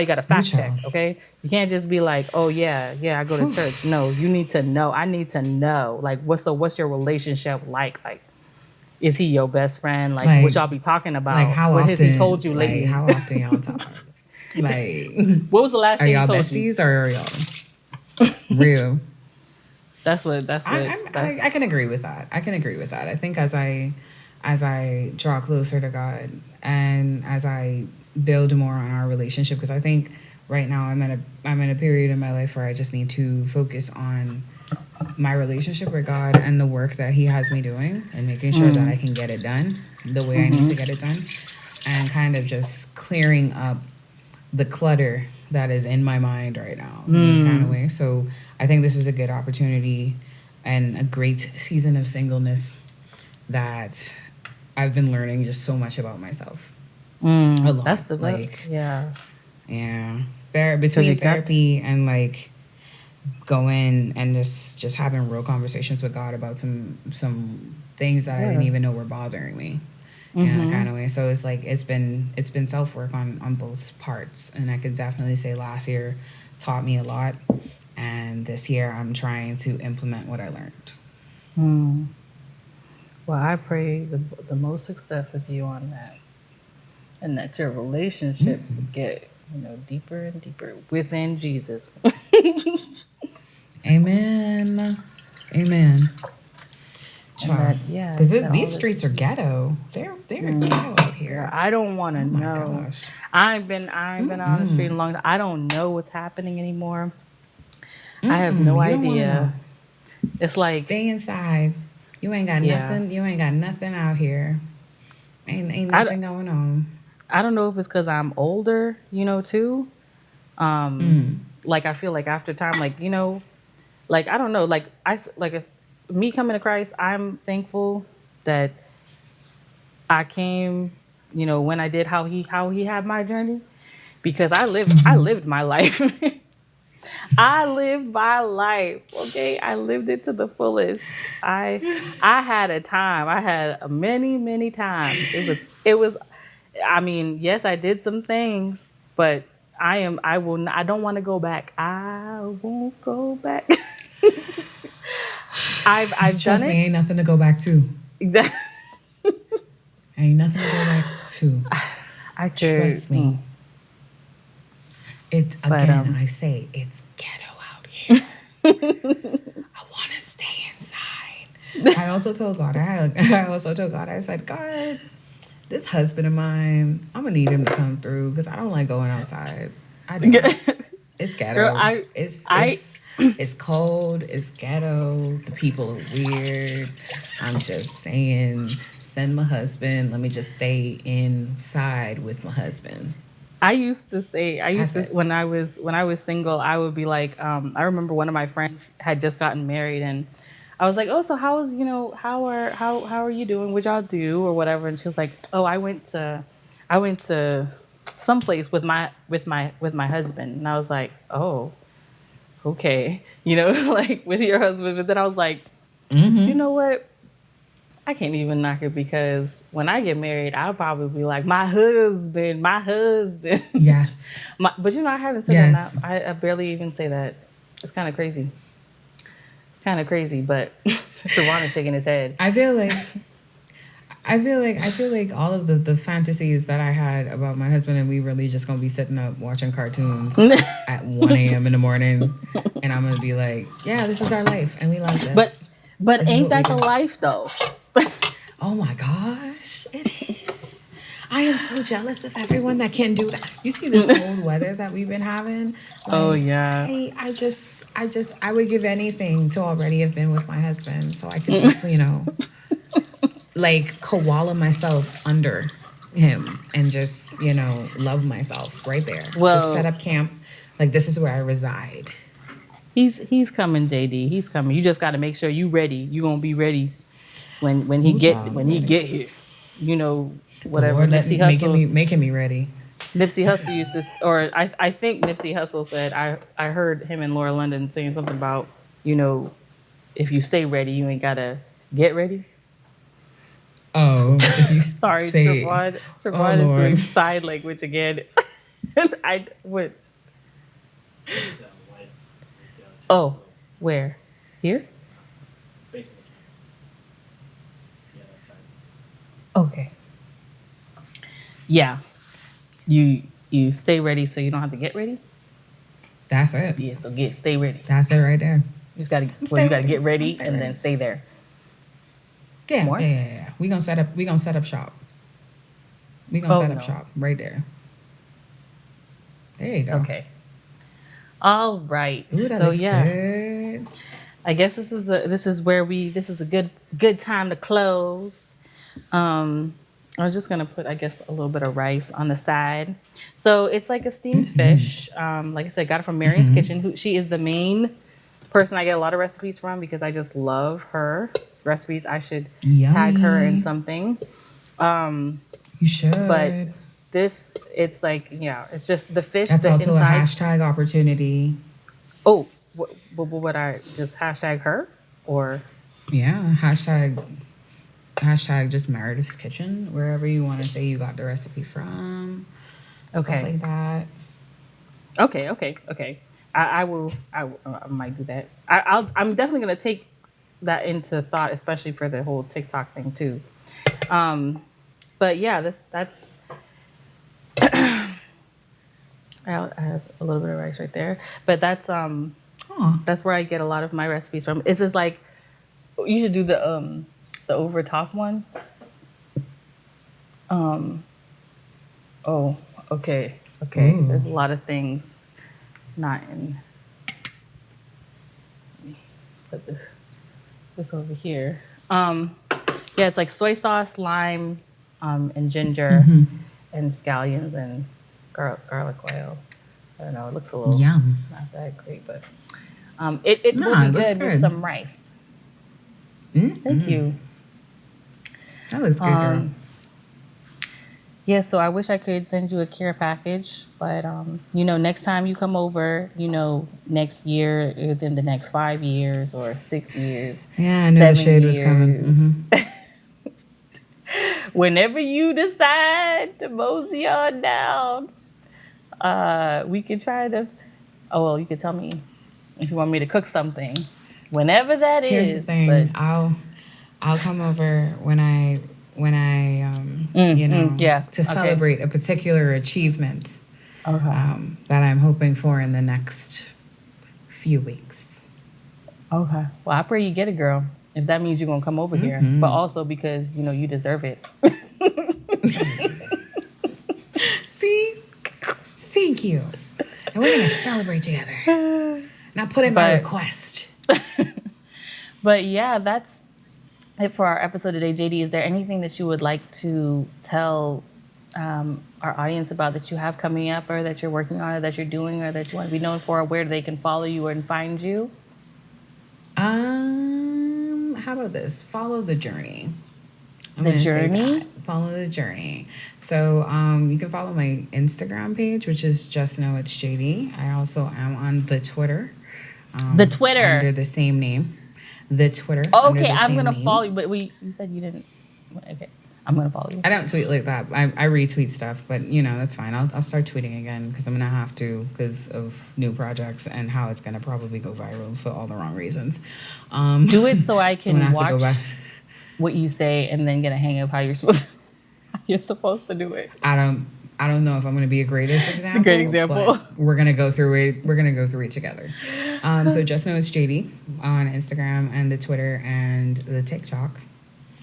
[SPEAKER 1] gotta fact check. Okay, you can't just be like, oh yeah, I go to church. No, you need to know. I need to know. Like, what's your relationship like? Like, is he your best friend? Like what y'all be talking about?
[SPEAKER 2] Like, how
[SPEAKER 1] what
[SPEAKER 2] often
[SPEAKER 1] has he told you lately?
[SPEAKER 2] Like, how often y'all talk? Like,
[SPEAKER 1] what was the last thing he told you?
[SPEAKER 2] Are y'all besties or are y'all real?
[SPEAKER 1] That's what.
[SPEAKER 2] I can agree with that. I I think as I draw closer to God, and as I build more on our relationship, because I think right now I'm in a period in my life where I just need to focus on my relationship with God and the work that He has me doing, and making sure that I can get it done the way I need to get it done, and kind of just clearing up the clutter that is in my mind right now, in that kind of way. So I think this is a good opportunity and a great season of singleness that I've been learning just so much about myself. A lot.
[SPEAKER 1] That's the
[SPEAKER 2] yeah. Between therapy and like going and just having real conversations with God about some things that I didn't even know were bothering me. In a kind of way. So it's like it's been self-work on both parts, and I could definitely say last year taught me a lot, and this year I'm trying to implement what I learned.
[SPEAKER 1] Well, I pray the most success with you on that, and that your relationships get deeper and deeper within Jesus.
[SPEAKER 2] Amen. Because these streets are ghetto. They're ghetto out here.
[SPEAKER 1] I don't want to know. Gosh. I ain't been on the street in a long time. I don't know what's happening anymore. I have no idea. It's like,
[SPEAKER 2] stay inside. You ain't got nothing. You ain't got nothing out here. Ain't nothing going on.
[SPEAKER 1] I don't know if it's because I'm older, too. Like I feel like after time, like like I don't know, me coming to Christ, I'm thankful that I came, when I did, how he had my journey, because I lived my life. I lived my life. Okay. I lived it to the fullest. I had a time. I had many times. It was, I mean, yes, I did some things, but I don't want to go back. I won't go back. I've
[SPEAKER 2] Trust
[SPEAKER 1] done
[SPEAKER 2] me,
[SPEAKER 1] it.
[SPEAKER 2] ain't nothing to go back to.
[SPEAKER 1] Exactly.
[SPEAKER 2] Ain't nothing to go back to. Trust me. I say it's ghetto out here. I want to stay inside. I also told God, I said, God, this husband of mine, I'm gonna need him to come through, because I don't like going outside. I don't. It's ghetto.
[SPEAKER 1] Girl,
[SPEAKER 2] It's cold. It's ghetto. The people are weird. I'm just saying, send my husband. Let me just stay inside with my husband.
[SPEAKER 1] I used to when I was single, I would be like, I remember one of my friends had just gotten married, and I was like, oh, so how are you doing? What y'all do or whatever? And she was like, oh, I went to someplace with my husband, and I was like, oh, okay, like with your husband. But then I was like, you know what? I can't even knock it, because when I get married, I'll probably be like, my husband.
[SPEAKER 2] Yes.
[SPEAKER 1] But I haven't said that now. I barely even say that. It's kind of crazy. But Trevon is shaking his head.
[SPEAKER 2] I feel like all of the fantasies that I had about my husband, and we really just gonna be sitting up watching cartoons at 1 a.m. in the morning, and I'm gonna be like, yeah, this is our life, and we love this.
[SPEAKER 1] But
[SPEAKER 2] this
[SPEAKER 1] ain't that the life though?
[SPEAKER 2] Oh my gosh, it is. I am so jealous of everyone that can do that. You see this cold weather that we've been having? Like,
[SPEAKER 1] oh yeah.
[SPEAKER 2] I would give anything to already have been with my husband, so I could just, like koala myself under him and just, love myself right there.
[SPEAKER 1] Well,
[SPEAKER 2] just set up camp. Like, this is where I reside.
[SPEAKER 1] He's coming, JD. He's coming. You just got to make sure you ready. You gonna be ready when he get here. Whatever.
[SPEAKER 2] Nipsey Hussle making me ready.
[SPEAKER 1] Nipsey Hussle used to, or I think Nipsey Hussle said, I heard him and Laura London saying something about, if you stay ready, you ain't gotta get ready.
[SPEAKER 2] Oh, if you
[SPEAKER 1] sorry,
[SPEAKER 2] say,
[SPEAKER 1] Trevon is doing sign language again. I would. Oh, where? Here?
[SPEAKER 3] Facing the camera. Yeah, that side.
[SPEAKER 1] Okay. Yeah. You stay ready so you don't have to get ready?
[SPEAKER 2] That's it.
[SPEAKER 1] Yeah, so stay ready.
[SPEAKER 2] That's it right there.
[SPEAKER 1] You just gotta get ready and then stay there.
[SPEAKER 2] Yeah,
[SPEAKER 1] More?
[SPEAKER 2] yeah. We gonna set up shop. We gonna set up shop right there. There you go.
[SPEAKER 1] Okay. All right.
[SPEAKER 2] Ooh, that looks good.
[SPEAKER 1] I guess this is a good time to close. I'm just gonna put, I guess, a little bit of rice on the side. So it's like a steamed fish. Like I said, got it from Marion's Kitchen. She is the main person I get a lot of recipes from, because I just love her recipes. I should tag her in something.
[SPEAKER 2] You should.
[SPEAKER 1] But it's like, it's just the fish.
[SPEAKER 2] That's also inside. A hashtag opportunity.
[SPEAKER 1] Oh, would I just hashtag her or?
[SPEAKER 2] Yeah, hashtag just Meredith's Kitchen, wherever you want to say you got the recipe from.
[SPEAKER 1] Okay.
[SPEAKER 2] Stuff like that.
[SPEAKER 1] Okay. I might do that. I'm definitely going to take that into thought, especially for the whole TikTok thing too. But yeah, that's I have a little bit of rice right there, but that's where I get a lot of my recipes from. It's just like, you should do the over top one. Oh, okay. Ooh. There's a lot of things not in. Let me put this over here. Yeah, it's like soy sauce, lime, and ginger, and scallions and garlic oil. I don't know. It looks a little not that great, but it will be good with some rice. Thank you.
[SPEAKER 2] That looks good, girl.
[SPEAKER 1] Yeah, so I wish I could send you a care package, but next time you come over, next year, within the next 5 years or 6 years.
[SPEAKER 2] Yeah, I knew the shade was coming.
[SPEAKER 1] Whenever you decide to mosey on down, we could try to. Oh well, you could tell me if you want me to cook something. Whenever that is.
[SPEAKER 2] Here's the thing. But I'll come over when I to celebrate a particular achievement that I'm hoping for in the next few weeks.
[SPEAKER 1] Okay. Well, I pray you get it, girl. If that means you're going to come over here. But also because, you deserve it.
[SPEAKER 2] See? Thank you. And we're going to celebrate together. Now put in my request.
[SPEAKER 1] But yeah, that's it for our episode today. JD, is there anything that you would like to tell our audience about that you have coming up, or that you're working on, or that you're doing, or that you want to be known for, or where they can follow you and find you?
[SPEAKER 2] How about this? Follow the journey.
[SPEAKER 1] The journey?
[SPEAKER 2] Follow the journey. So you can follow my Instagram page, which is Just Know It's JD. I also am on the Twitter.
[SPEAKER 1] The Twitter.
[SPEAKER 2] Under the same name. The Twitter.
[SPEAKER 1] Oh, okay, I'm going to follow you. But you said you didn't. Okay, I'm going to follow you.
[SPEAKER 2] I don't tweet like that. I retweet stuff, but, that's fine. I'll start tweeting again because I'm going to have to because of new projects and how it's going to probably go viral for all the wrong reasons.
[SPEAKER 1] Do it so I can
[SPEAKER 2] so
[SPEAKER 1] watch what you say and then get a hang of how you're supposed to do it.
[SPEAKER 2] I don't know if I'm going to be a greatest example.
[SPEAKER 1] Great example.
[SPEAKER 2] But we're going to go through it. We're going to go through it together. So Just Know It's JD on Instagram and the Twitter and the TikTok.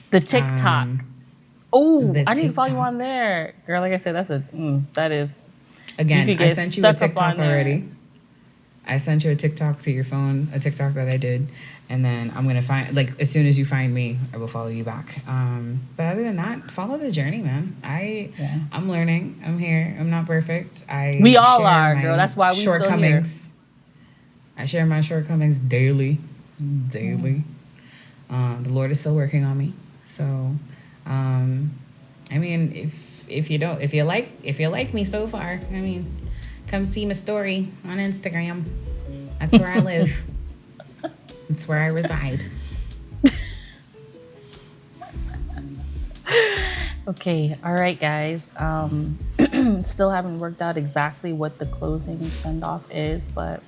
[SPEAKER 1] The TikTok. I need to follow you on there. Girl, like I said, that is.
[SPEAKER 2] Again, I sent you a TikTok already. I sent you a TikTok to your phone, a TikTok that I did. And then I'm going to find, as soon as you find me, I will follow you back. But other than that, follow the journey, man. I'm learning. I'm here. I'm not perfect.
[SPEAKER 1] We all are, girl. That's why we shortcomings.
[SPEAKER 2] Still here. I share my shortcomings daily. The Lord is still working on me. So, if you like me so far, come see my story on Instagram. That's where I live. It's where I reside.
[SPEAKER 1] Okay. All right, guys. Still haven't worked out exactly what the closing send-off is, but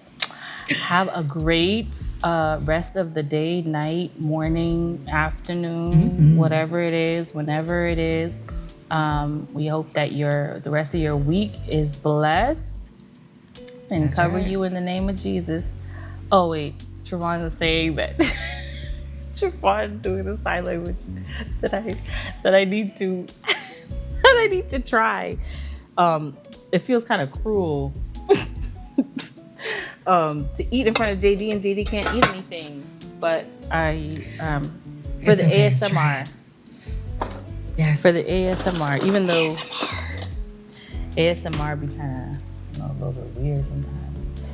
[SPEAKER 1] have a great rest of the day, night, morning, afternoon, whatever it is, whenever it is. We hope that the rest of your week is blessed and That's cover right. you in the name of Jesus. Oh, wait. Trevon was saying that Trevon doing a sign language that I need to try. It feels kind of cruel to eat in front of JD, and JD can't eat anything. But for the ASMR.
[SPEAKER 2] Yes.
[SPEAKER 1] For the ASMR, even though ASMR be kind of a little bit weird sometimes.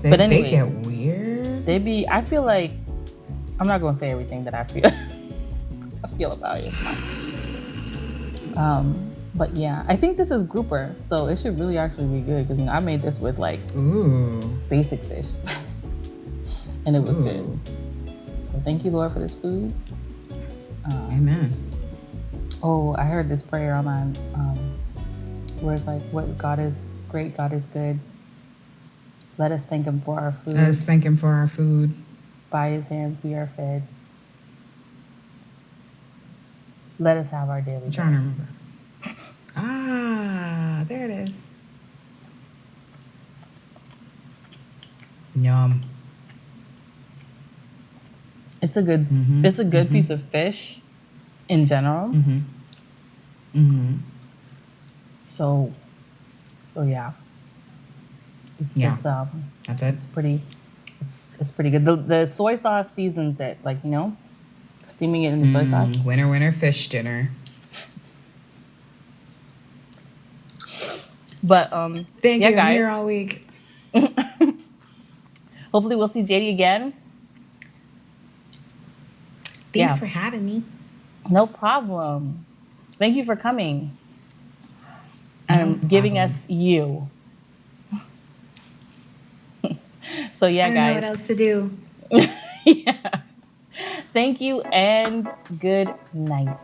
[SPEAKER 1] But anyways,
[SPEAKER 2] they get weird.
[SPEAKER 1] I feel like, I'm not going to say everything that I feel about ASMR. But yeah, I think this is grouper, so it should really actually be good because I made this with basic fish, and it was good. So thank you, Lord, for this food.
[SPEAKER 2] Amen.
[SPEAKER 1] Oh, I heard this prayer online, where it's like, "What God is great, God is good. Let us thank Him for our food.
[SPEAKER 2] Let us thank Him for our food.
[SPEAKER 1] By His hands we are fed. Let us have our daily bread."
[SPEAKER 2] I'm trying to remember. There it is. Yum.
[SPEAKER 1] It's a good piece of fish in general. So yeah. That's it. It's pretty good. The soy sauce seasons it, steaming it in the soy sauce.
[SPEAKER 2] Winter fish dinner.
[SPEAKER 1] But
[SPEAKER 2] thank you,
[SPEAKER 1] guys.
[SPEAKER 2] I'm here all week.
[SPEAKER 1] Hopefully we'll see JD again.
[SPEAKER 2] Thanks for having me.
[SPEAKER 1] No problem. Thank you for coming and giving us you. So yeah, guys. I don't
[SPEAKER 2] know what else to do.
[SPEAKER 1] Yeah. Thank you and good night.